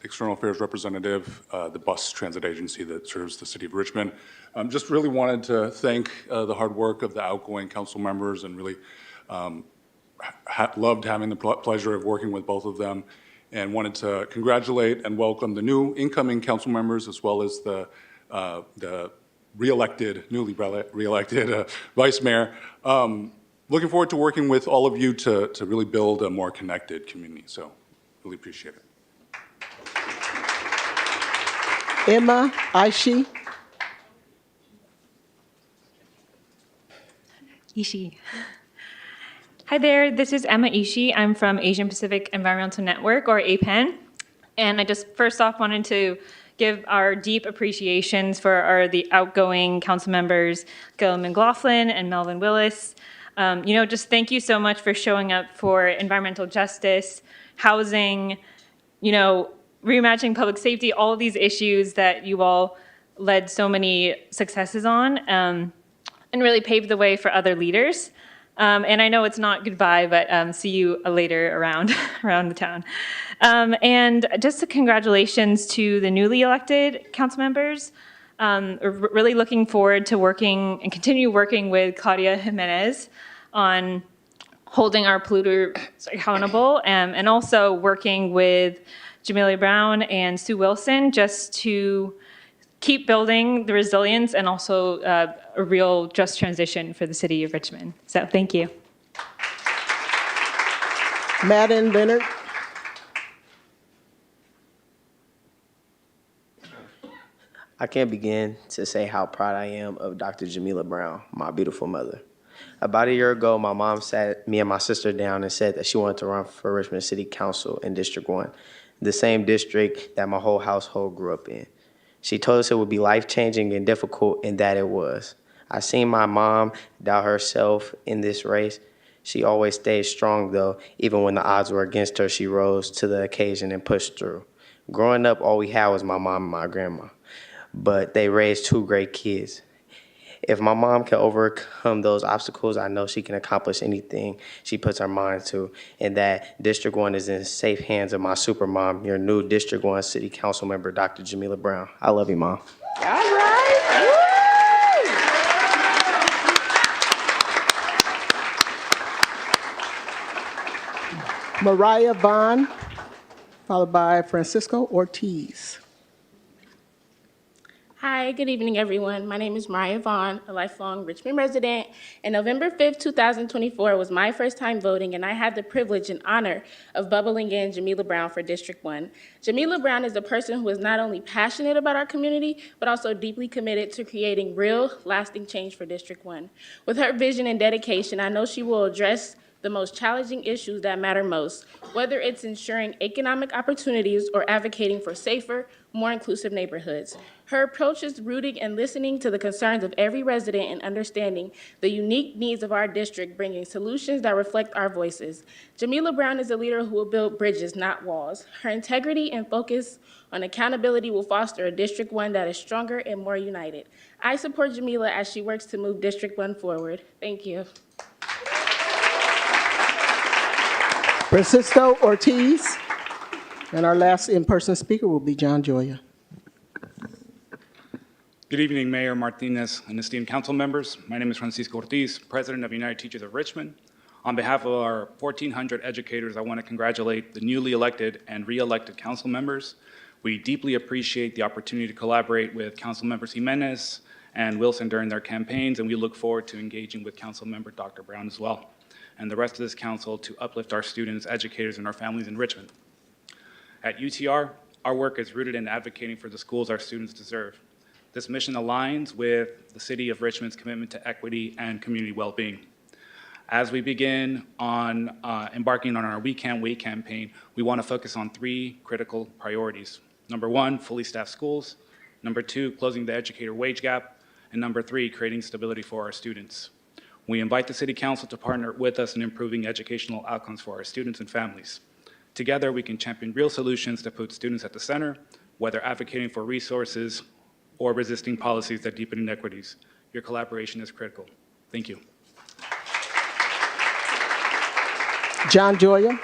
External Affairs Representative, the bus transit agency that serves the city of Richmond. Just really wanted to thank the hard work of the outgoing council members and really loved having the pleasure of working with both of them, and wanted to congratulate and welcome the new incoming council members as well as the newly re-elected vice mayor. Looking forward to working with all of you to really build a more connected community. So really appreciate it.
Emma Aishi.
Ishii. Hi there, this is Emma Ishii. I'm from Asian Pacific Environmental Network, or APEN. And I just first off wanted to give our deep appreciations for the outgoing council members, Gail McLaughlin and Melvin Willis. Just thank you so much for showing up for environmental justice, housing, reimagining public safety, all of these issues that you all led so many successes on, and really paved the way for other leaders. And I know it's not goodbye, but see you later around the town. And just a congratulations to the newly elected council members. Really looking forward to working and continue working with Claudia Jimenez on holding our polluters accountable, and also working with Jamila Brown and Sue Wilson just to keep building the resilience and also a real just transition for the city of Richmond. So thank you.
Madden Leonard.
I can't begin to say how proud I am of Dr. Jamila Brown, my beautiful mother. About a year ago, my mom sat me and my sister down and said that she wanted to run for Richmond City Council in District 1, the same district that my whole household grew up in. She told us it would be life-changing and difficult, and that it was. I seen my mom doubt herself in this race. She always stayed strong, though. Even when the odds were against her, she rose to the occasion and pushed through. Growing up, all we had was my mom and my grandma, but they raised two great kids. If my mom can overcome those obstacles, I know she can accomplish anything she puts her mind to, and that District 1 is in safe hands of my super mom, your new District 1 City Council member, Dr. Jamila Brown. I love you, Mom.
All right. Mariah Vaughn, followed by Francisco Ortiz.
Hi, good evening, everyone. My name is Mariah Vaughn, a lifelong Richmond resident, and November 5th, 2024 was my first time voting, and I had the privilege and honor of bubbling in Jamila Brown for District 1. Jamila Brown is a person who is not only passionate about our community, but also deeply committed to creating real, lasting change for District 1. With her vision and dedication, I know she will address the most challenging issues that matter most, whether it's ensuring economic opportunities or advocating for safer, more inclusive neighborhoods. Her approach is rooted in listening to the concerns of every resident and understanding the unique needs of our district, bringing solutions that reflect our voices. Jamila Brown is a leader who will build bridges, not walls. Her integrity and focus on accountability will foster a District 1 that is stronger and more united. I support Jamila as she works to move District 1 forward. Thank you.
Francisco Ortiz. And our last in-person speaker will be John Joya.
Good evening, Mayor Martinez and esteemed council members. My name is Francisco Ortiz, President of United Teachers of Richmond. On behalf of our 1,400 educators, I want to congratulate the newly elected and re-elected council members. We deeply appreciate the opportunity to collaborate with Council Members Jimenez and Wilson during their campaigns, and we look forward to engaging with Council Member Dr. Brown as well, and the rest of this council to uplift our students, educators, and our families in Richmond. At UTR, our work is rooted in advocating for the schools our students deserve. This mission aligns with the City of Richmond's commitment to equity and community well-being. As we begin on embarking on our We Can't Wait campaign, we want to focus on three critical priorities. Number one, fully staffed schools. Number two, closing the educator wage gap. And number three, creating stability for our students. We invite the City Council to partner with us in improving educational outcomes for our students and families. Together, we can champion real solutions that put students at the center, whether advocating for resources or resisting policies that deepen inequities. Your collaboration is critical. Thank you.
John Joya.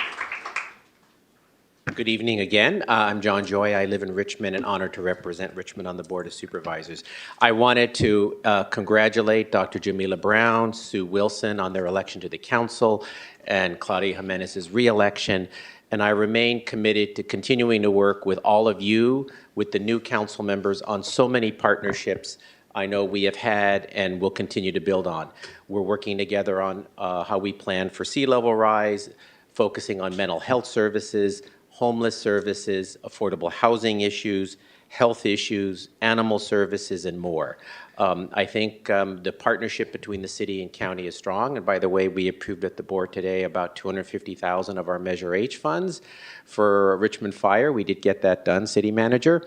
Good evening again. I'm John Joy. I live in Richmond and honored to represent Richmond on the Board of Supervisors. I wanted to congratulate Dr. Jamila Brown, Sue Wilson on their election to the council, and Claudia Jimenez's reelection. And I remain committed to continuing to work with all of you, with the new council members on so many partnerships I know we have had and will continue to build on. We're working together on how we plan for sea level rise, focusing on mental health services, homeless services, affordable housing issues, health issues, animal services, and more. I think the partnership between the city and county is strong. And by the way, we approved at the board today about $250,000 of our Measure H funds for Richmond Fire. We did get that done, City Manager.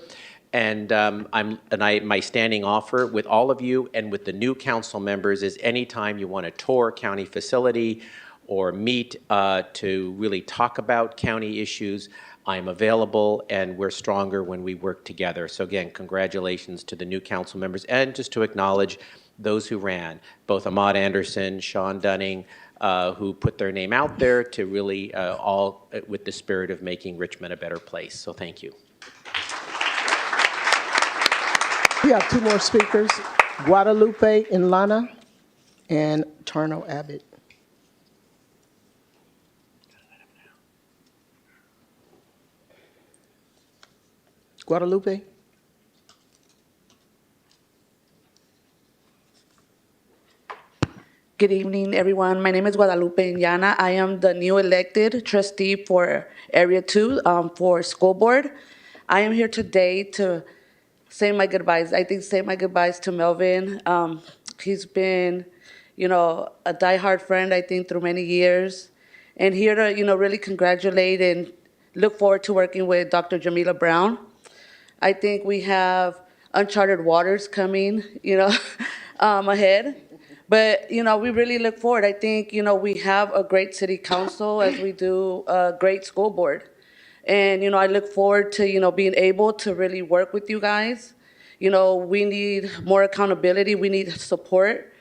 And my standing offer with all of you and with the new council members is anytime you want to tour a county facility or meet to really talk about county issues, I'm available, and we're stronger when we work together. So again, congratulations to the new council members, and just to acknowledge those who ran, both Ahmad Anderson, Sean Dunning, who put their name out there to really all with the spirit of making Richmond a better place. So thank you.
We have two more speakers, Guadalupe Inlana and Tarno Abbott. Guadalupe?
Good evening, everyone. My name is Guadalupe Indiana. I am the new elected trustee for Area 2 for school board. I am here today to say my goodbyes. Say my goodbyes to Melvin. He's been, a diehard friend, I think, through many years. And here to, really congratulate and look forward to working with Dr. Jamila Brown. I think we have uncharted waters coming, ahead. But, we really look forward. I think, we have a great city council as we do a great school board. And, I look forward to, being able to really work with you guys. We need more accountability. We need support.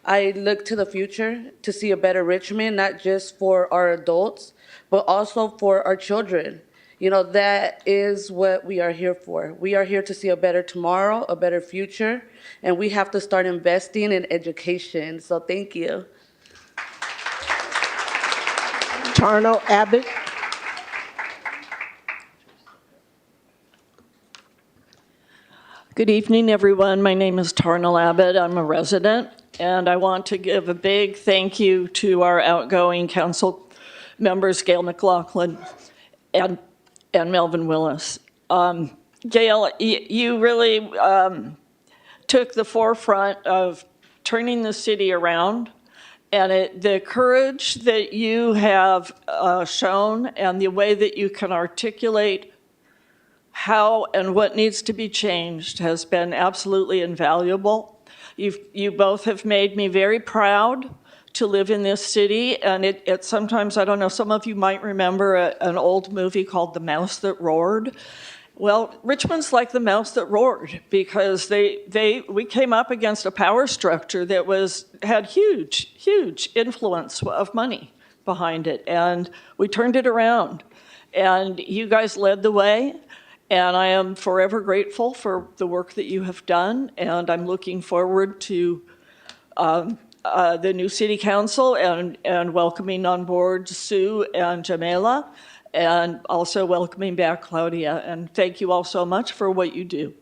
I look to the future to see a better Richmond, not just for our adults, but also for our children. That is what we are here for. We are here to see a better tomorrow, a better future, and we have to start investing in education. So thank you.
Tarno Abbott.
Good evening, everyone. My name is Tarnal Abbott. I'm a resident, and I want to give a big thank you to our outgoing council members, Gail McLaughlin and Melvin Willis. Gail, you really took the forefront of turning the city around, and the courage that you have shown and the way that you can articulate how and what needs to be changed has been absolutely invaluable. You both have made me very proud to live in this city, and it sometimes, I don't know, some of you might remember an old movie called The Mouse That Roared. Well, Richmond's like the mouse that roared, because we came up against a power structure that had huge influence of money behind it, and we turned it around. And you guys led the way, and I am forever grateful for the work that you have done, and I'm looking forward to the new city council and welcoming on board Sue and Jamila, and also welcoming back Claudia. And thank you all so much for what you do.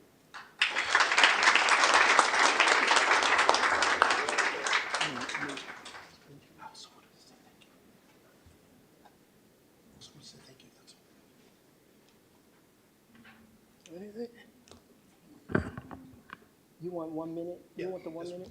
You want 1 minute? You want the 1 minute?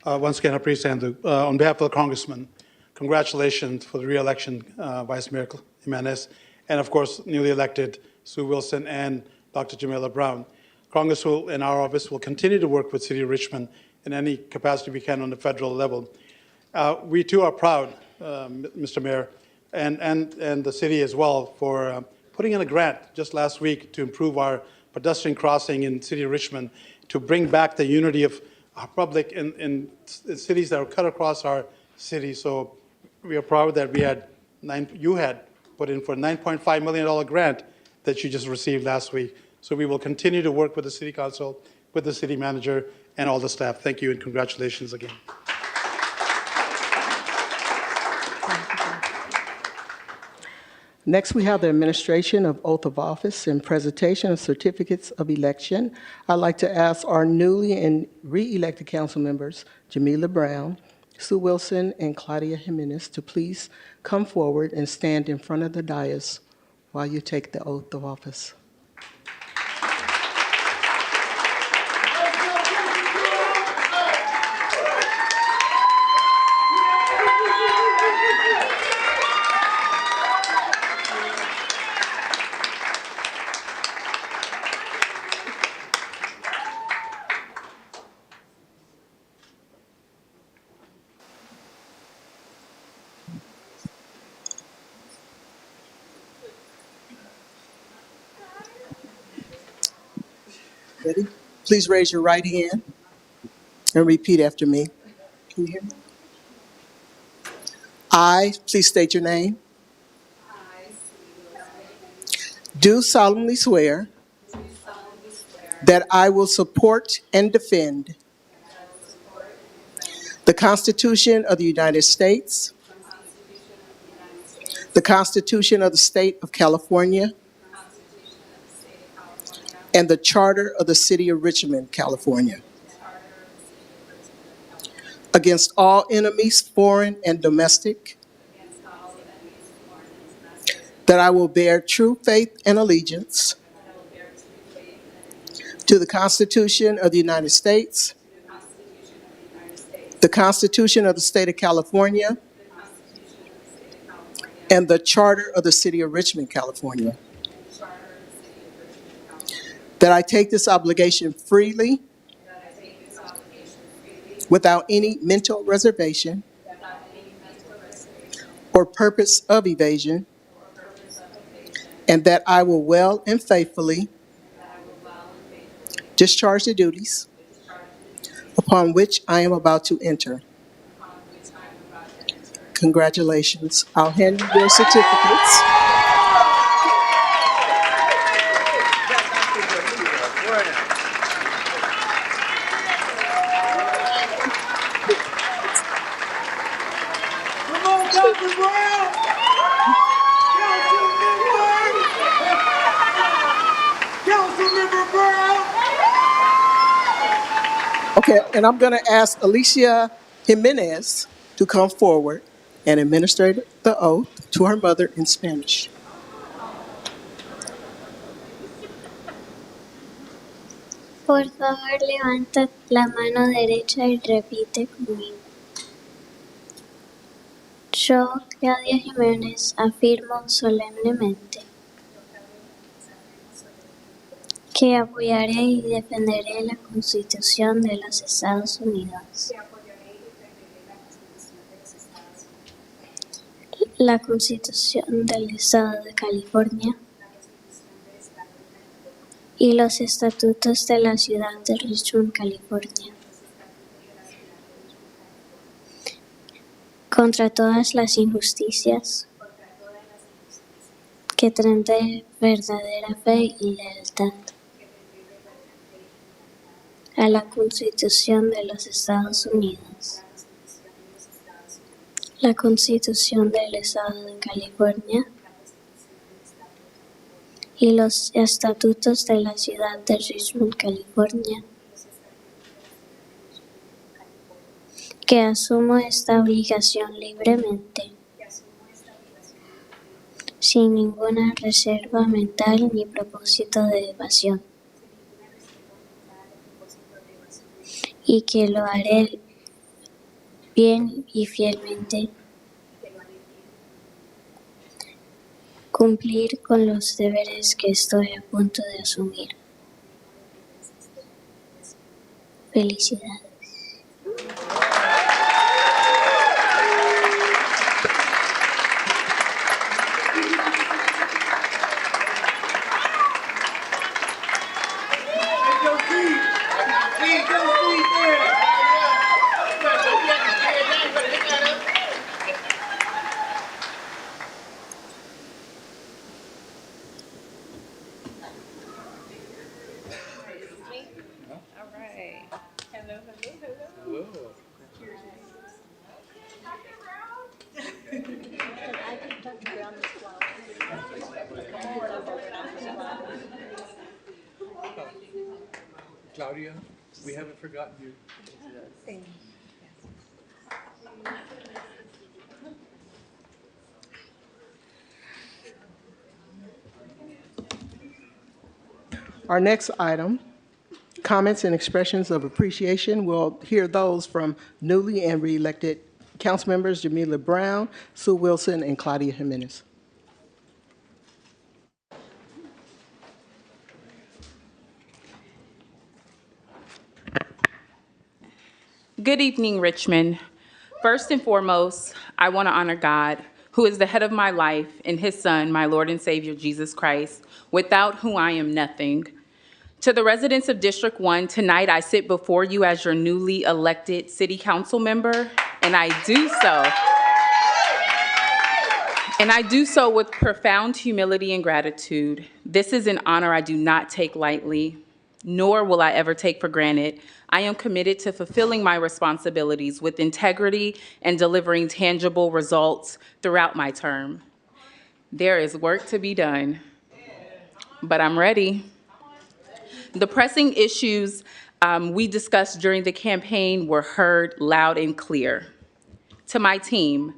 Once again, I appreciate on behalf of the Congressman, congratulations for the re-election, Vice Mayor Jimenez, and of course, newly elected Sue Wilson and Dr. Jamila Brown. Congress will, in our office, will continue to work with City of Richmond in any capacity we can on the federal level. We too are proud, Mr. Mayor, and the city as well, for putting in a grant just last week to improve our pedestrian crossing in City of Richmond, to bring back the unity of our public in cities that are cut across our city. So we are proud that you had put in for a $9.5 million grant that you just received last week. So we will continue to work with the City Council, with the City Manager, and all the staff. Thank you and congratulations again.
Next, we have the administration of oath of office and presentation of certificates of election. I'd like to ask our newly and re-elected council members, Jamila Brown, Sue Wilson, and Claudia Jimenez, to please come forward and stand in front of the dais while you take the oath of office. Ready? Please raise your right hand and repeat after me. Can you hear me? I, please state your name, do solemnly swear that I will support and defend the Constitution of the United States, the Constitution of the State of California, and the Charter of the City of Richmond, California, against all enemies, foreign and domestic, that I will bear true faith and allegiance to the Constitution of the United States, the Constitution of the State of California, and the Charter of the City of Richmond, California. That I take this obligation freely, without any mental reservation or purpose of evasion, and that I will well and faithfully discharge the duties upon which I am about to enter. Congratulations. I'll hand you your certificates. Okay, and I'm going to ask Alicia Jimenez to come forward and administer the oath to her mother in Spanish.
Por favor, levanta la mano derecha y repite conmigo. Yo, Claudia Jiménez, afirmo solemnemente que apoyaré y defenderé la Constitución de los Estados Unidos, la Constitución del Estado de California y los estatutos de la ciudad de Richmond, California, contra todas las injusticias, que tendré verdadera fe y lealtad a la Constitución de los Estados Unidos, la Constitución del Estado de California y los estatutos de la ciudad de Richmond, California, que asumo esta obligación libremente, sin ninguna reserva mental ni propósito de evasión, y que lo haré bien y fielmente, cumplir con los deberes que estoy a punto de asumir. Felicidades.
Claudia, we haven't forgotten you.
Our next item, comments and expressions of appreciation. We'll hear those from newly and re-elected council members Jamila Brown, Sue Wilson, and Claudia Jimenez.
Good evening, Richmond. First and foremost, I want to honor God, who is the head of my life, and his Son, my Lord and Savior, Jesus Christ, without whom I am nothing. To the residents of District 1, tonight I sit before you as your newly elected city council member, and I do so with profound humility and gratitude. This is an honor I do not take lightly, nor will I ever take for granted. I am committed to fulfilling my responsibilities with integrity and delivering tangible results throughout my term. There is work to be done, but I'm ready. The pressing issues we discussed during the campaign were heard loud and clear. To my team,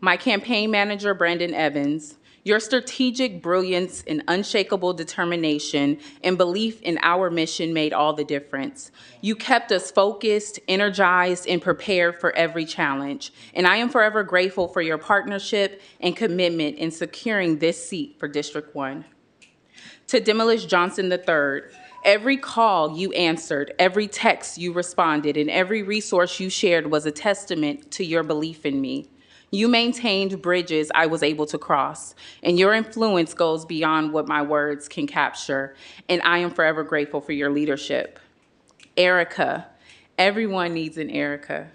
my campaign manager, Brandon Evans, your strategic brilliance and unshakable determination and belief in our mission made all the difference. You kept us focused, energized, and prepared for every challenge. And I am forever grateful for your partnership and commitment in securing this seat for District 1. To Demolish Johnson III, every call you answered, every text you responded, and every resource you shared was a testament to your belief in me. You maintained bridges I was able to cross, and your influence goes beyond what my words can capture, and I am forever grateful for your leadership. Erica, everyone needs an Erica.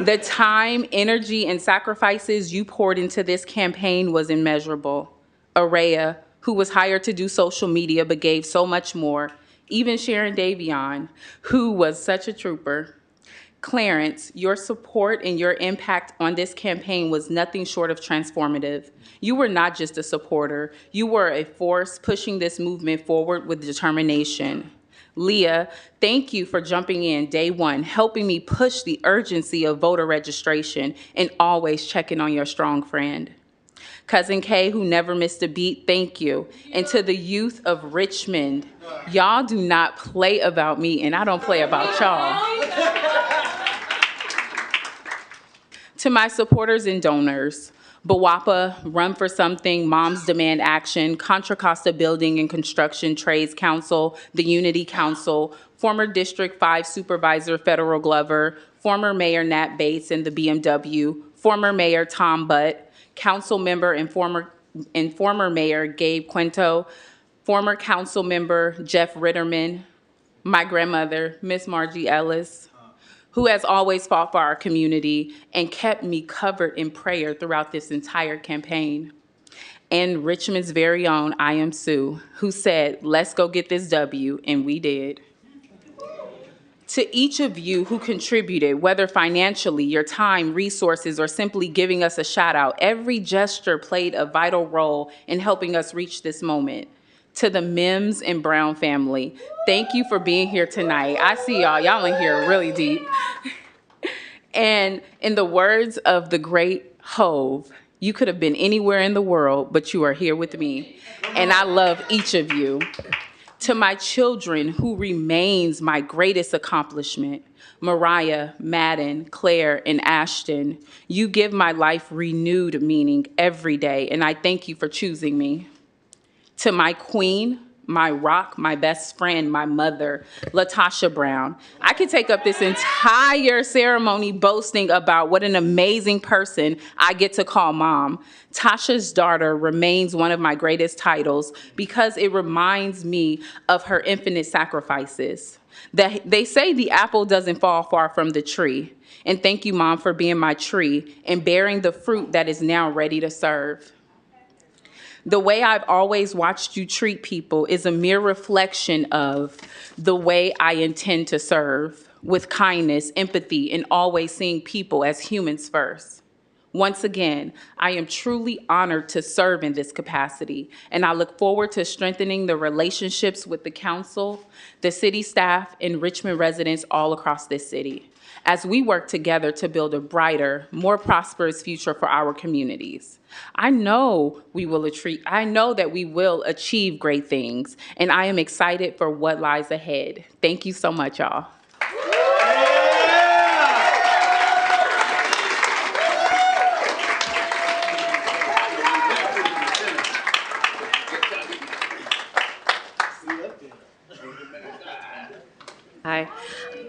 The time, energy, and sacrifices you poured into this campaign was immeasurable. Araya, who was hired to do social media but gave so much more. Even Sharon Davion, who was such a trooper. Clarence, your support and your impact on this campaign was nothing short of transformative. You were not just a supporter, you were a force pushing this movement forward with determination. Leah, thank you for jumping in day one, helping me push the urgency of voter registration and always checking on your strong friend. Cousin Kay, who never missed a beat, thank you. And to the youth of Richmond, y'all do not play about me and I don't play about y'all. To my supporters and donors, BWAPA, Run for Something, Moms Demand Action, Contra Costa Building and Construction Trades Council, the Unity Council, former District 5 Supervisor Federal Glover, former Mayor Nat Bates and the BMW, former Mayor Tom Butt, Council Member and former Mayor Gabe Quinto, former Council Member Jeff Ritterman, my grandmother, Miss Margie Ellis, who has always fought for our community and kept me covered in prayer throughout this entire campaign. And Richmond's very own I Am Sue, who said, let's go get this W, and we did. To each of you who contributed, whether financially, your time, resources, or simply giving us a shout out, every gesture played a vital role in helping us reach this moment. To the Mims and Brown family, thank you for being here tonight. I see y'all in here really deep. And in the words of the great Hove, you could have been anywhere in the world, but you are here with me. And I love each of you. To my children, who remains my greatest accomplishment, Mariah, Madden, Claire, and Ashton, you give my life renewed meaning every day, and I thank you for choosing me. To my queen, my rock, my best friend, my mother, Latasha Brown. I could take up this entire ceremony boasting about what an amazing person I get to call mom. Tasha's daughter remains one of my greatest titles because it reminds me of her infinite sacrifices. They say the apple doesn't fall far from the tree. And thank you, Mom, for being my tree and bearing the fruit that is now ready to serve. The way I've always watched you treat people is a mere reflection of the way I intend to serve, with kindness, empathy, and always seeing people as humans first. Once again, I am truly honored to serve in this capacity, and I look forward to strengthening the relationships with the council, the city staff, and Richmond residents all across this city, as we work together to build a brighter, more prosperous future for our communities. I know that we will achieve great things, and I am excited for what lies ahead. Thank you so much, y'all.
Hi.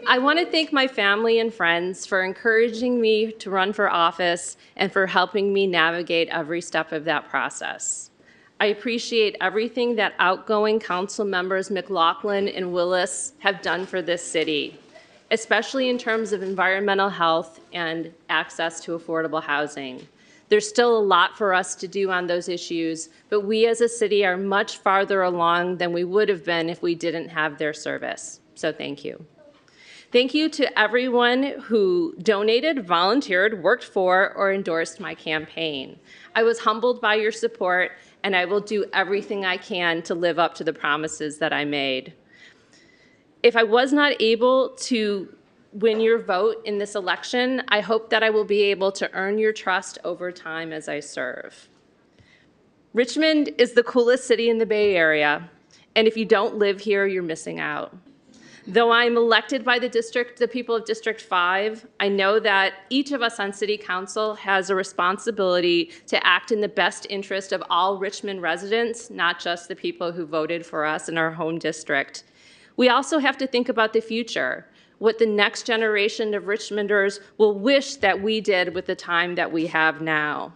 I want to thank my family and friends for encouraging me to run for office and for helping me navigate every step of that process. I appreciate everything that outgoing council members McLaughlin and Willis have done for this city, especially in terms of environmental health and access to affordable housing. There's still a lot for us to do on those issues, but we as a city are much farther along than we would have been if we didn't have their service. So thank you. Thank you to everyone who donated, volunteered, worked for, or endorsed my campaign. I was humbled by your support, and I will do everything I can to live up to the promises that I made. If I was not able to win your vote in this election, I hope that I will be able to earn your trust over time as I serve. Richmond is the coolest city in the Bay Area, and if you don't live here, you're missing out. Though I'm elected by the people of District 5, I know that each of us on City Council has a responsibility to act in the best interest of all Richmond residents, not just the people who voted for us in our home district. We also have to think about the future, what the next generation of Richmonders will wish that we did with the time that we have now.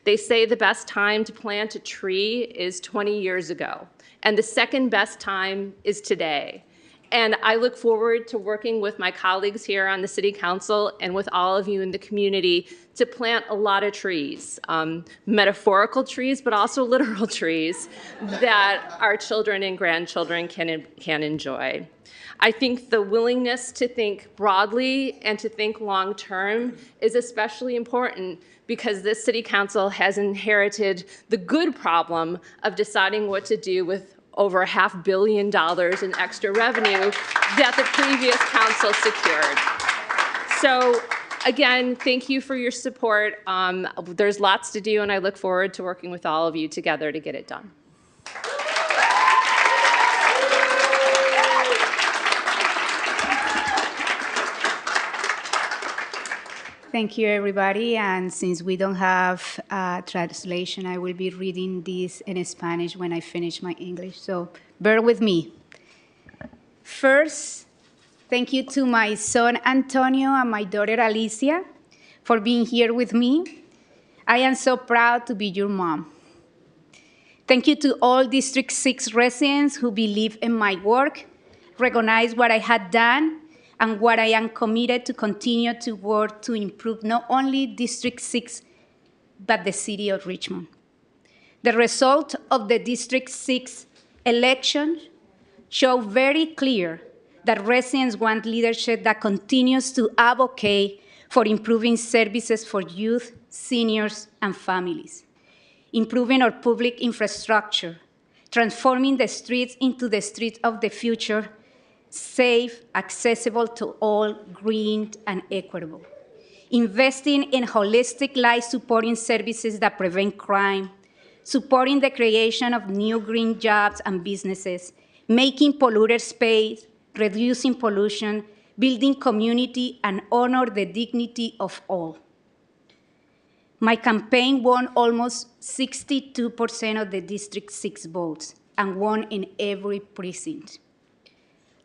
They say the best time to plant a tree is 20 years ago, and the second best time is today. And I look forward to working with my colleagues here on the City Council and with all of you in the community to plant a lot of trees, metaphorical trees, but also literal trees that our children and grandchildren can enjoy. I think the willingness to think broadly and to think long-term is especially important because this City Council has inherited the good problem of deciding what to do with over $500 million in extra revenue that the previous council secured. So again, thank you for your support. There's lots to do, and I look forward to working with all of you together to get it done.
Thank you, everybody. And since we don't have translation, I will be reading this in Spanish when I finish my English, so bear with me. First, thank you to my son Antonio and my daughter Alicia for being here with me. I am so proud to be your mom. Thank you to all District 6 residents who believe in my work, recognize what I had done, and what I am committed to continue to work to improve not only District 6, but the city of Richmond. The result of the District 6 election show very clear that residents want leadership that continues to advocate for improving services for youth, seniors, and families, improving our public infrastructure, transforming the streets into the streets of the future, safe, accessible to all, green, and equitable. Investing in holistic life-supporting services that prevent crime, supporting the creation of new green jobs and businesses, making polluted space, reducing pollution, building community, and honor the dignity of all. My campaign won almost 62% of the District 6 votes and won in every precinct.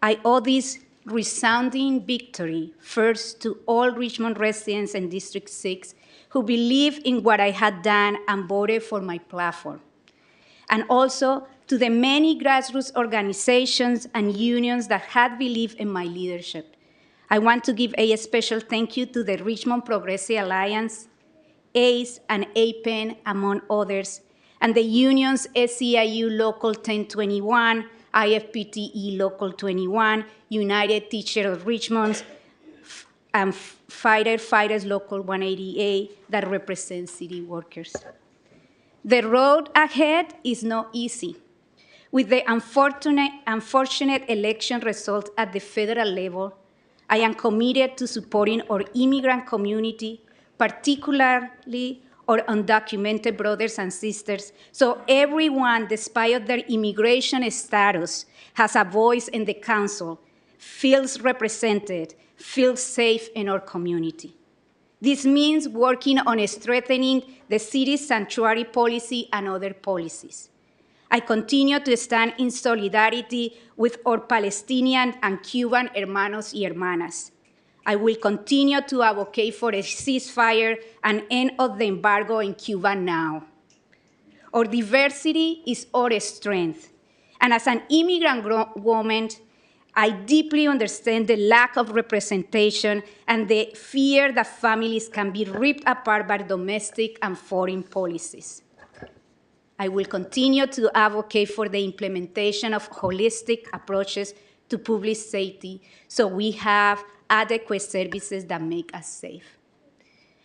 I owe this resounding victory first to all Richmond residents in District 6 who believed in what I had done and voted for my platform, and also to the many grassroots organizations and unions that had believed in my leadership. I want to give a special thank you to the Richmond Progressive Alliance, ACE and APEN, among others, and the unions SEIU Local 1021, IFPTE Local 21, United Teachers of Richmond, and Fighters Local 188 that represent city workers. The road ahead is not easy. With the unfortunate election results at the federal level, I am committed to supporting our immigrant community, particularly our undocumented brothers and sisters, so everyone, despite their immigration status, has a voice in the council, feels represented, feels safe in our community. This means working on strengthening the city's sanctuary policy and other policies. I continue to stand in solidarity with our Palestinian and Cuban hermanos y hermanas. I will continue to advocate for a ceasefire and end of the embargo in Cuba now. Our diversity is our strength. And as an immigrant woman, I deeply understand the lack of representation and the fear that families can be ripped apart by domestic and foreign policies. I will continue to advocate for the implementation of holistic approaches to public safety so we have adequate services that make us safe.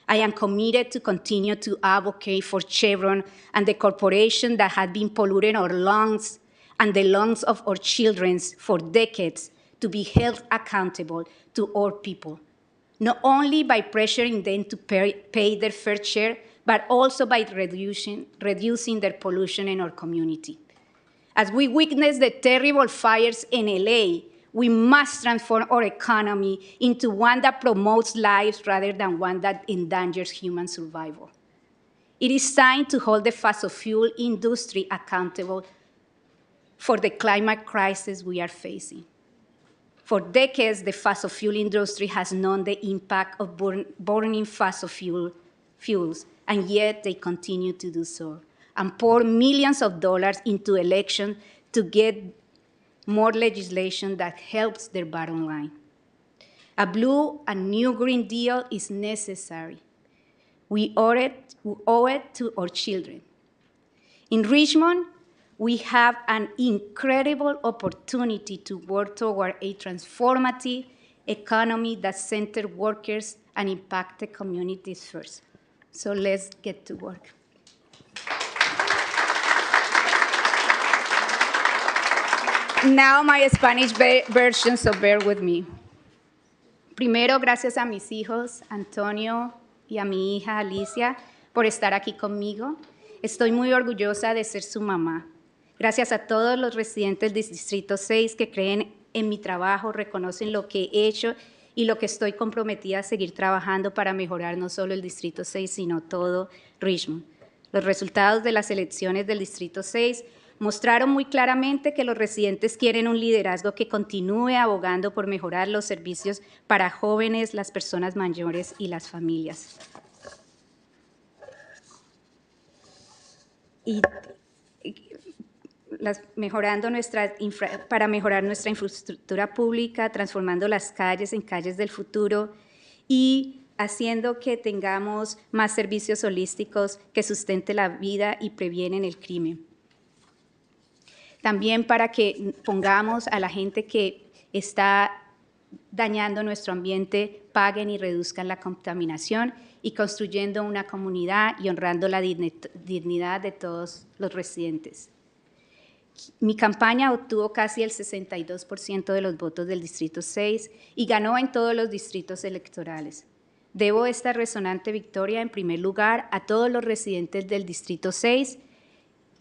I am committed to continue to advocate for Chevron and the corporation that had been polluting our lungs and the lungs of our children for decades to be held accountable to our people, not only by pressuring them to pay their fair share, but also by reducing their pollution in our community. As we witness the terrible fires in LA, we must transform our economy into one that promotes lives rather than one that endangers human survival. It is time to hold the fossil fuel industry accountable for the climate crisis we are facing. For decades, the fossil fuel industry has known the impact of burning fossil fuels, and yet they continue to do so, and pour millions of dollars into elections to get more legislation that helps their bottom line. A blue and new Green Deal is necessary. We owe it to our children. In Richmond, we have an incredible opportunity to work toward a transformative economy that centers workers and impacts the communities first. So let's get to work. Now my Spanish version, so bear with me. Primero, gracias a mis hijos, Antonio, y a mi hija Alicia, por estar aquí conmigo. Estoy muy orgullosa de ser su mamá. Gracias a todos los residentes del Distrito 6 que creen en mi trabajo, reconocen lo que he hecho y lo que estoy comprometida a seguir trabajando para mejorar no solo el Distrito 6, sino todo Richmond. Los resultados de las elecciones del Distrito 6 mostraron muy claramente que los residentes quieren un liderazgo que continúe abogando por mejorar los servicios para jóvenes, las personas mayores y las familias. Para mejorar nuestra infraestructura pública, transformando las calles en calles del futuro y haciendo que tengamos más servicios holísticos que sustenten la vida y previenen el crimen. También para que pongamos a la gente que está dañando nuestro ambiente, paguen y reduzcan la contaminación y construyendo una comunidad y honrando la dignidad de todos los residentes. Mi campaña obtuvo casi el 62% de los votos del Distrito 6 y ganó en todos los distritos electorales. Debo esta resonante victoria, en primer lugar, a todos los residentes del Distrito 6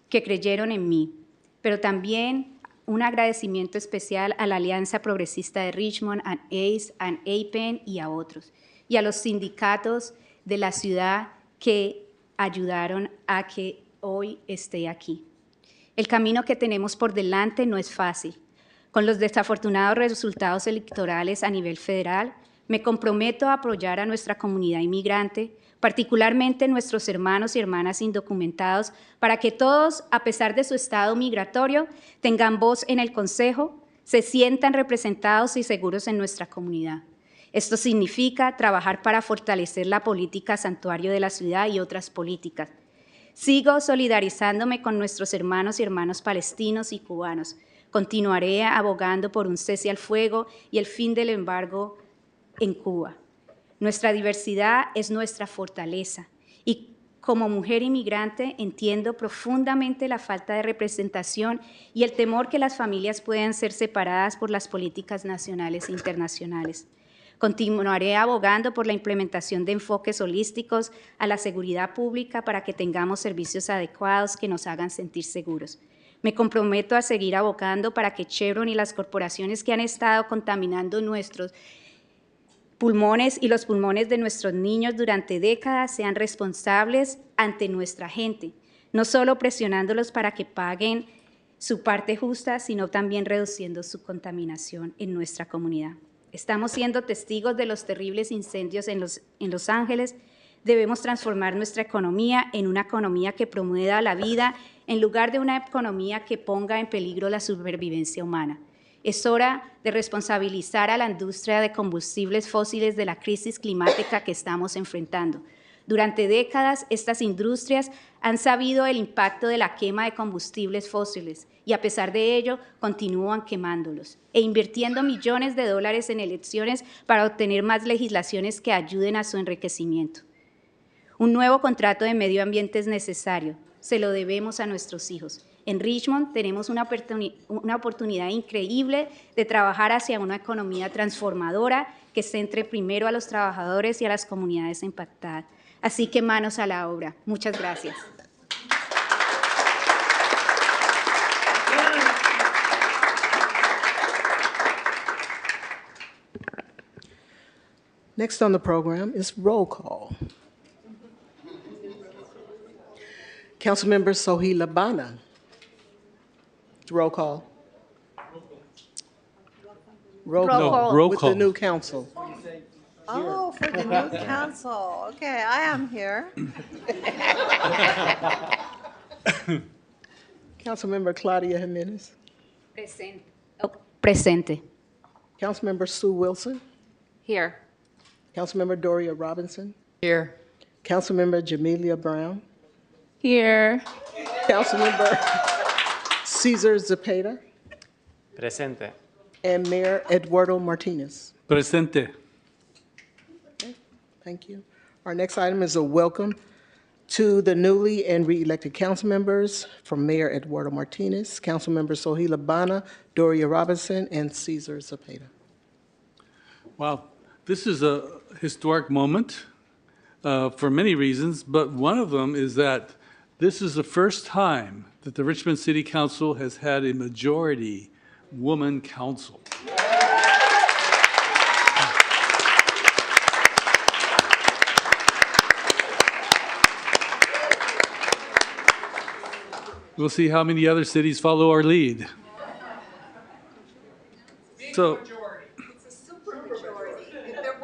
que creyeron en mí, pero también un agradecimiento especial a la Alianza Progresista de Richmond, a ACE, a APEN y a otros, y a los sindicatos de la ciudad que ayudaron a que hoy esté aquí. El camino que tenemos por delante no es fácil. Con los desafortunados resultados electorales a nivel federal, me comprometo a apoyar a nuestra comunidad inmigrante, particularmente nuestros hermanos y hermanas indocumentados, para que todos, a pesar de su estado migratorio, tengan voz en el Consejo, se sientan representados y seguros en nuestra comunidad. Esto significa trabajar para fortalecer la política santuario de la ciudad y otras políticas. Sigo solidarizándome con nuestros hermanos y hermanas palestinos y cubanos. Continuaré abogando por un cese al fuego y el fin del embargo en Cuba. Nuestra diversidad es nuestra fortaleza y como mujer inmigrante entiendo profundamente la falta de representación y el temor que las familias puedan ser separadas por las políticas nacionales e internacionales. Continuaré abogando por la implementación de enfoques holísticos a la seguridad pública para que tengamos servicios adecuados que nos hagan sentir seguros. Me comprometo a seguir abogando para que Chevron y las corporaciones que han estado contaminando nuestros pulmones y los pulmones de nuestros niños durante décadas sean responsables ante nuestra gente, no solo presionándolos para que paguen su parte justa, sino también reduciendo su contaminación en nuestra comunidad. Estamos siendo testigos de los terribles incendios en Los Ángeles. Debemos transformar nuestra economía en una economía que promueva la vida en lugar de una economía que ponga en peligro la supervivencia humana. Es hora de responsabilizar a la industria de combustibles fósiles de la crisis climática que estamos enfrentando. Durante décadas, estas industrias han sabido el impacto de la quema de combustibles fósiles y a pesar de ello continúan quemándolos e invirtiendo millones de dólares en elecciones para obtener más legislaciones que ayuden a su enriquecimiento. Un nuevo contrato de medio ambiente es necesario, se lo debemos a nuestros hijos. En Richmond tenemos una oportunidad increíble de trabajar hacia una economía transformadora que centre primero a los trabajadores y a las comunidades impactadas. Así que manos a la obra. Muchas gracias.
Next on the program is roll call. Councilmember Sohila Bana. Roll call. Roll call
roll
with
call.
the new council.
Oh, for the new council. Okay, I am here.
Councilmember Claudia Jimenez.
Presente. Oh, presente.
Councilmember Sue Wilson.
Here.
Councilmember Doria Robinson.
Here.
Councilmember Jamelia Brown.
Here.
Councilmember Cesar Zepeda.
Presente.
And Mayor Eduardo Martinez.
Presente.
Thank you. Our next item is a welcome to the newly and re-elected council members from Mayor Eduardo Martinez, Councilmember Sohila Bana, Doria Robinson, and Cesar Zepeda.
Wow, this is a historic moment for many reasons, but one of them is that this is the first time that the Richmond City Council has had a majority woman council. We'll see how many other cities follow our lead. So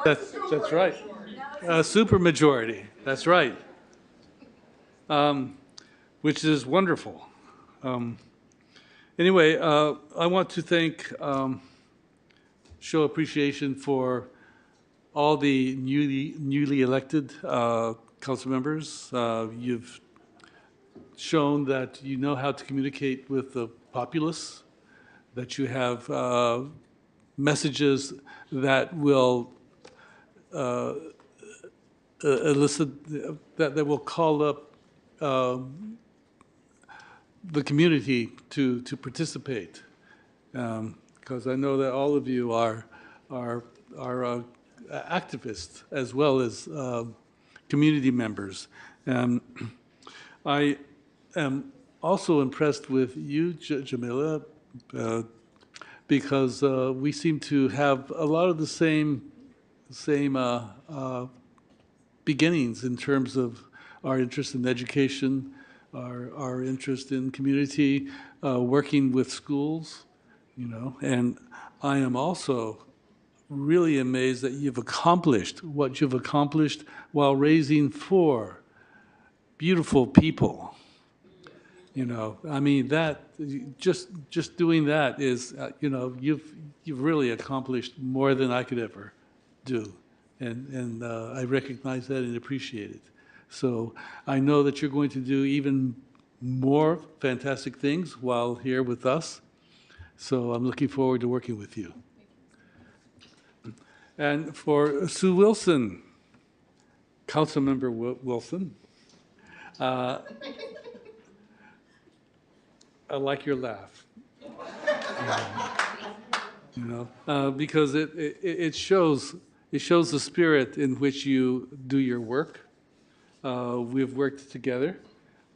that's right. A super majority. That's right. Which is wonderful. Anyway, I want to show appreciation for all the newly elected council members. You've shown that you know how to communicate with the populace, that you have messages that will elicit, that will call up the community to participate, because I know that all of you are activists as well as community members. I am also impressed with you, Jamila, because we seem to have a lot of the same beginnings in terms of our interest in education, our interest in community, working with schools, and I am also really amazed that you've accomplished what you've accomplished while raising 4 beautiful people. I mean, that just doing that is, you've really accomplished more than I could ever do, and I recognize that and appreciate it. So I know that you're going to do even more fantastic things while here with us. So I'm looking forward to working with you. And for Sue Wilson, Councilmember Wilson, I like your laugh. Because it shows the spirit in which you do your work. We've worked together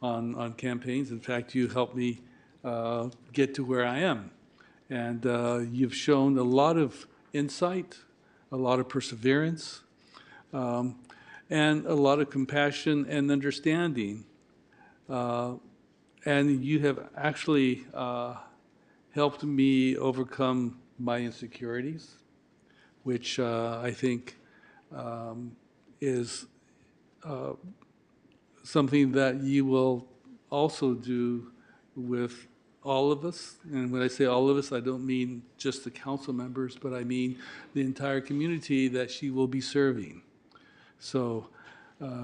on campaigns. In fact, you helped me get to where I am. And you've shown a lot of insight, a lot of perseverance, and a lot of compassion and understanding. And you have actually helped me overcome my insecurities, which I think is something that you will also do with all of us. And when I say all of us, I don't mean just the council members, but I mean the entire community that she will be serving. So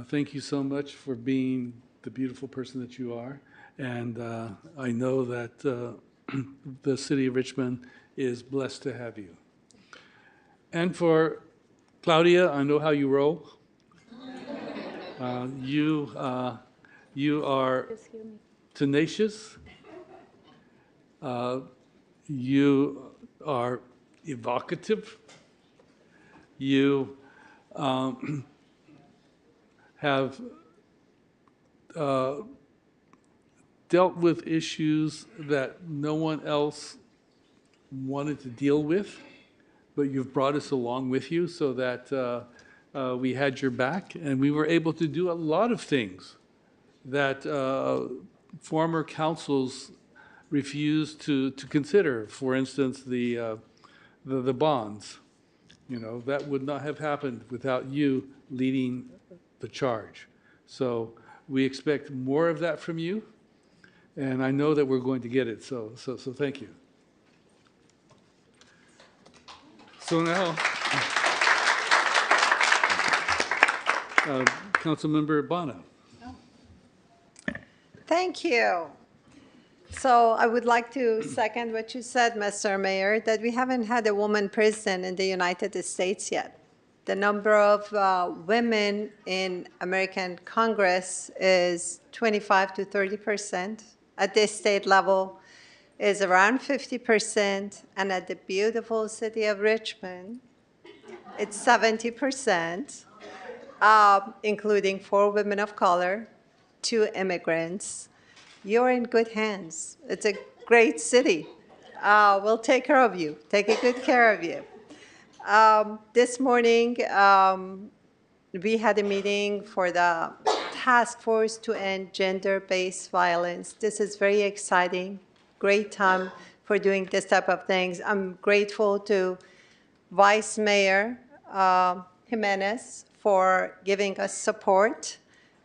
thank you so much for being the beautiful person that you are. And I know that the city of Richmond is blessed to have you. And for Claudia, I know how you roll. You are tenacious. You are evocative. You have dealt with issues that no one else wanted to deal with, but you've brought us along with you so that we had your back, and we were able to do a lot of things that former councils refused to consider. For instance, the bonds. That would not have happened without you leading the charge. So we expect more of that from you, and I know that we're going to get it. So thank you. So now, Councilmember Bono.
Thank you. So I would like to second what you said, Mr. Mayor, that we haven't had a woman president in the United States yet. The number of women in American Congress is 25 to 30%. At the state level is around 50%. And at the beautiful city of Richmond, it's 70%, including 4 women of color, 2 immigrants. You're in good hands. It's a great city. We'll take care of you, take a good care of you. This morning, we had a meeting for the task force to end gender-based violence. This is very exciting, great time for doing this type of things. I'm grateful to Vice Mayor Jimenez for giving us support.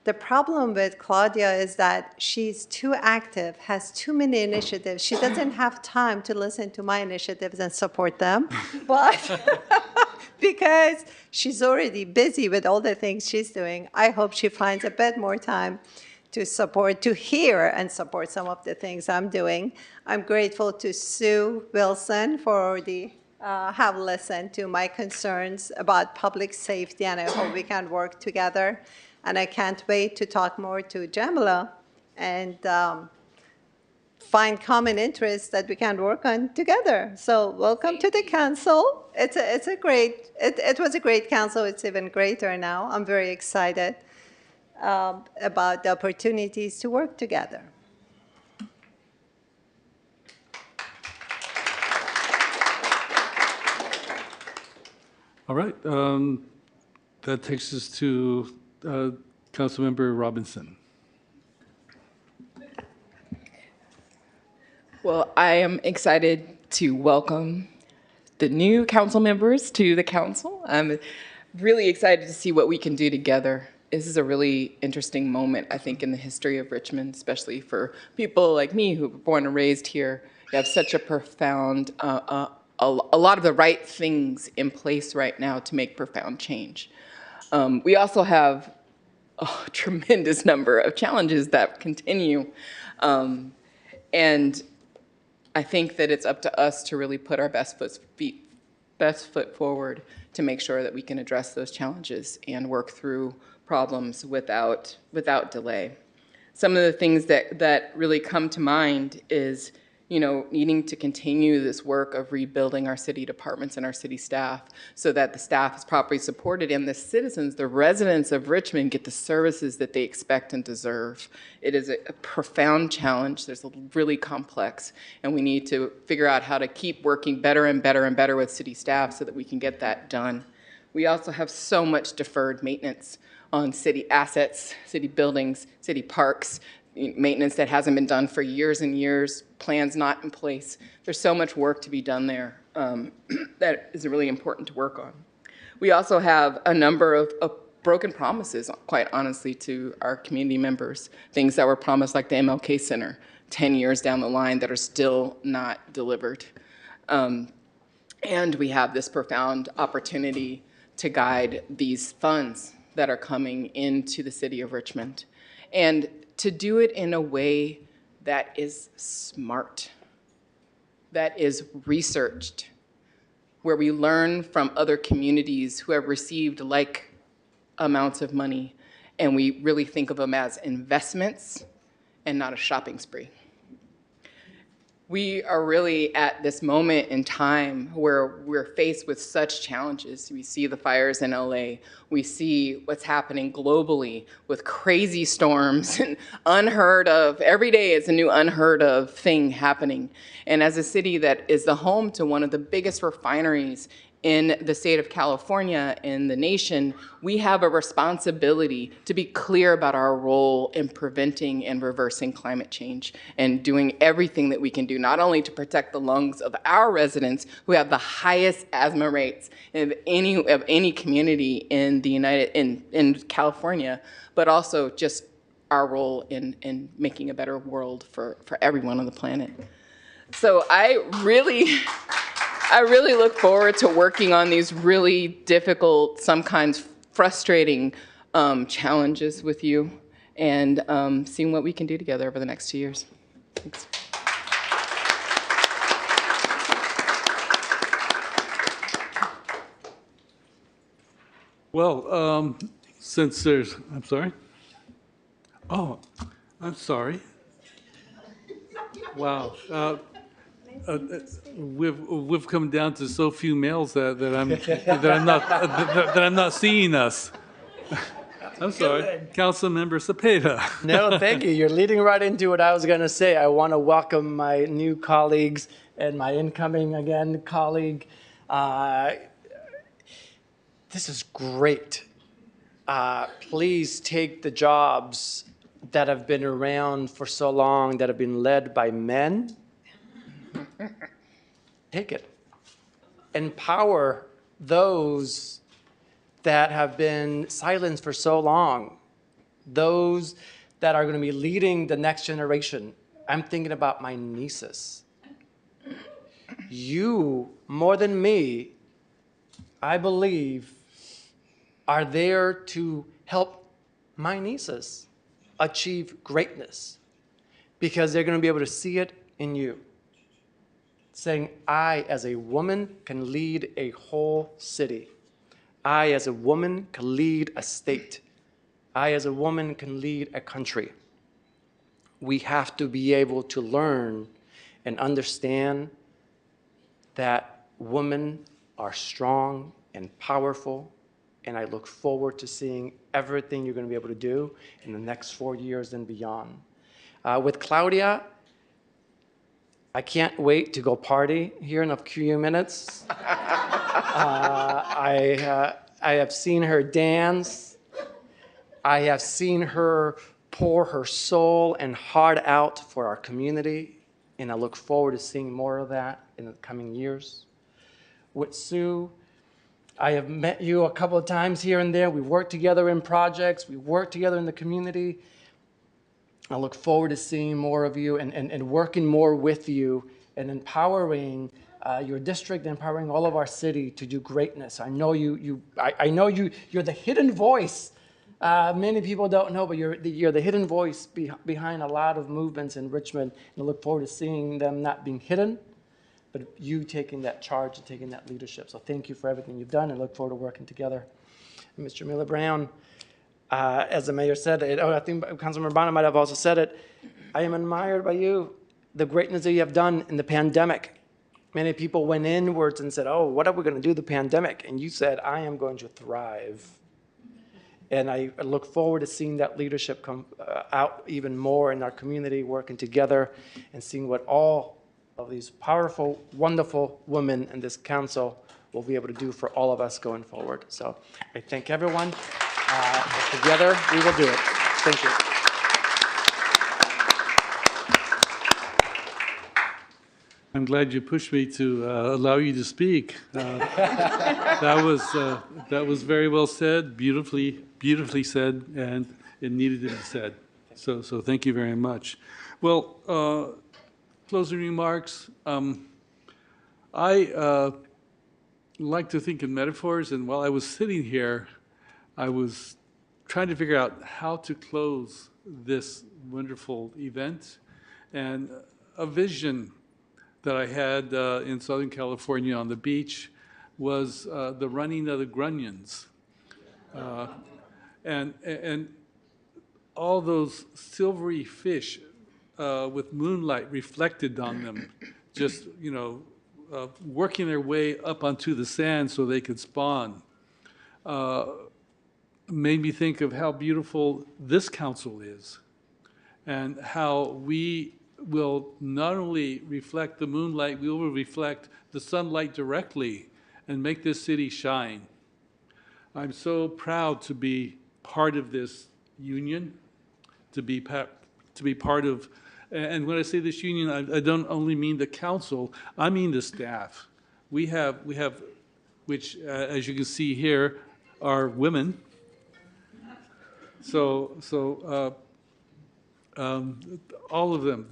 The problem with Claudia is that she's too active, has too many initiatives. She doesn't have time to listen to my initiatives and support them, but because she's already busy with all the things she's doing, I hope she finds a bit more time to hear and support some of the things I'm doing. I'm grateful to Sue Wilson for have listened to my concerns about public safety, and I hope we can work together. And I can't wait to talk more to Jamila and find common interests that we can work on together. So welcome to the council. It was a great council. It's even greater now. I'm very excited about the opportunities to work together.
All right. That takes us to Councilmember Robinson.
Well, I am excited to welcome the new council members to the council. I'm really excited to see what we can do together. This is a really interesting moment, I think, in the history of Richmond, especially for people like me who were born and raised here. You have such a profound, a lot of the right things in place right now to make profound change. We also have a tremendous number of challenges that continue. And I think that it's up to us to really put our best best foot forward to make sure that we can address those challenges and work through problems without delay. Some of the things that really come to mind is, needing to continue this work of rebuilding our city departments and our city staff so that the staff is properly supported and the citizens, the residents of Richmond, get the services that they expect and deserve. It is a profound challenge. There's really complex, and we need to figure out how to keep working better and better and better with city staff so that we can get that done. We also have so much deferred maintenance on city assets, city buildings, city parks, maintenance that hasn't been done for years and years, plans not in place. There's so much work to be done there that is really important to work on. We also have a number of broken promises, quite honestly, to our community members, things that were promised like the MLK Center 10 years down the line that are still not delivered. And we have this profound opportunity to guide these funds that are coming into the city of Richmond, and to do it in a way that is smart, that is researched, where we learn from other communities who have received like amounts of money, and we really think of them as investments and not a shopping spree. We are really at this moment in time where we're faced with such challenges. We see the fires in LA. We see what's happening globally with crazy storms and unheard of. Every day is a new unheard of thing happening. And as a city that is the home to one of the biggest refineries in the state of California, in the nation, we have a responsibility to be clear about our role in preventing and reversing climate change and doing everything that we can do, not only to protect the lungs of our residents who have the highest asthma rates of any community in the in California, but also just our role in making a better world for everyone on the planet. So I really look forward to working on these really difficult, sometimes frustrating challenges with you, and seeing what we can do together over the next 2 years. Thanks.
Well, since there's, I'm sorry. Oh, I'm sorry. Wow. We've come down to so few males that I'm not seeing us. I'm sorry, Councilmember Cepeda.
No, thank you. You're leading right into what I was going to say. I want to welcome my new colleagues and my incoming again colleague. This is great. Please take the jobs that have been around for so long, that have been led by men. Take it. Empower those that have been silenced for so long, those that are going to be leading the next generation. I'm thinking about my nieces. You, more than me, I believe, are there to help my nieces achieve greatness, because they're going to be able to see it in you. Saying, I, as a woman, can lead a whole city. I, as a woman, can lead a state. I, as a woman, can lead a country. We have to be able to learn and understand that women are strong and powerful, and I look forward to seeing everything you're going to be able to do in the next 4 years and beyond. With Claudia, I can't wait to go party here in a few minutes. I have seen her dance. I have seen her pour her soul and heart out for our community, and I look forward to seeing more of that in the coming years. With Sue, I have met you a couple of times here and there. We work together in projects. We work together in the community. I look forward to seeing more of you and working more with you and empowering your district, empowering all of our city to do greatness. I know you're the hidden voice. Many people don't know, but you're the hidden voice behind a lot of movements in Richmond. And I look forward to seeing them not being hidden, but you taking that charge and taking that leadership. So thank you for everything you've done, and look forward to working together. And Mr. Miller Brown, as the mayor said, I think Councilmember Bonner might have also said it, I am admired by you, the greatness that you have done in the pandemic. Many people went inwards and said, oh, what are we going to do the pandemic? And you said, I am going to thrive. And I look forward to seeing that leadership come out even more in our community, working together and seeing what all of these powerful, wonderful women in this council will be able to do for all of us going forward. So I thank everyone. Together, we will do it. Thank you.
I'm glad you pushed me to allow you to speak. That was very well said, beautifully said, and it needed to be said. So thank you very much. Well, closing remarks. I like to think in metaphors, and while I was sitting here, I was trying to figure out how to close this wonderful event, and a vision that I had in Southern California on the beach was the running of the grunions. And all those silvery fish with moonlight reflected on them, just, working their way up onto the sand so they could spawn, made me think of how beautiful this council is and how we will not only reflect the moonlight, we will reflect the sunlight directly and make this city shine. I'm so proud to be part of this union, to be part of, and when I say this union, I don't only mean the council, I mean the staff. We have, which as you can see here, are women. All of them.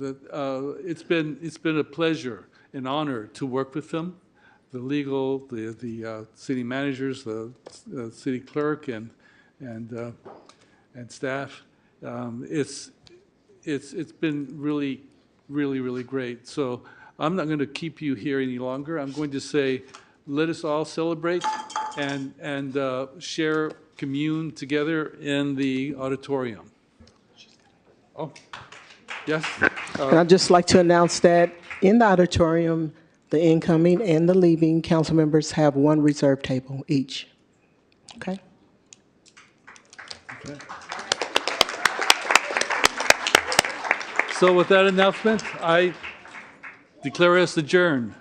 It's been a pleasure and honor to work with them, the legal, the city managers, the city clerk, and staff. It's been really, really, really great. So I'm not going to keep you here any longer. I'm going to say, let us all celebrate and share, commune together in the auditorium. Oh. Yes.
And I'd just like to announce that in the auditorium, the incoming and the leaving council members have one reserved table each. Okay?
Okay. So with that announcement, I declare us adjourned.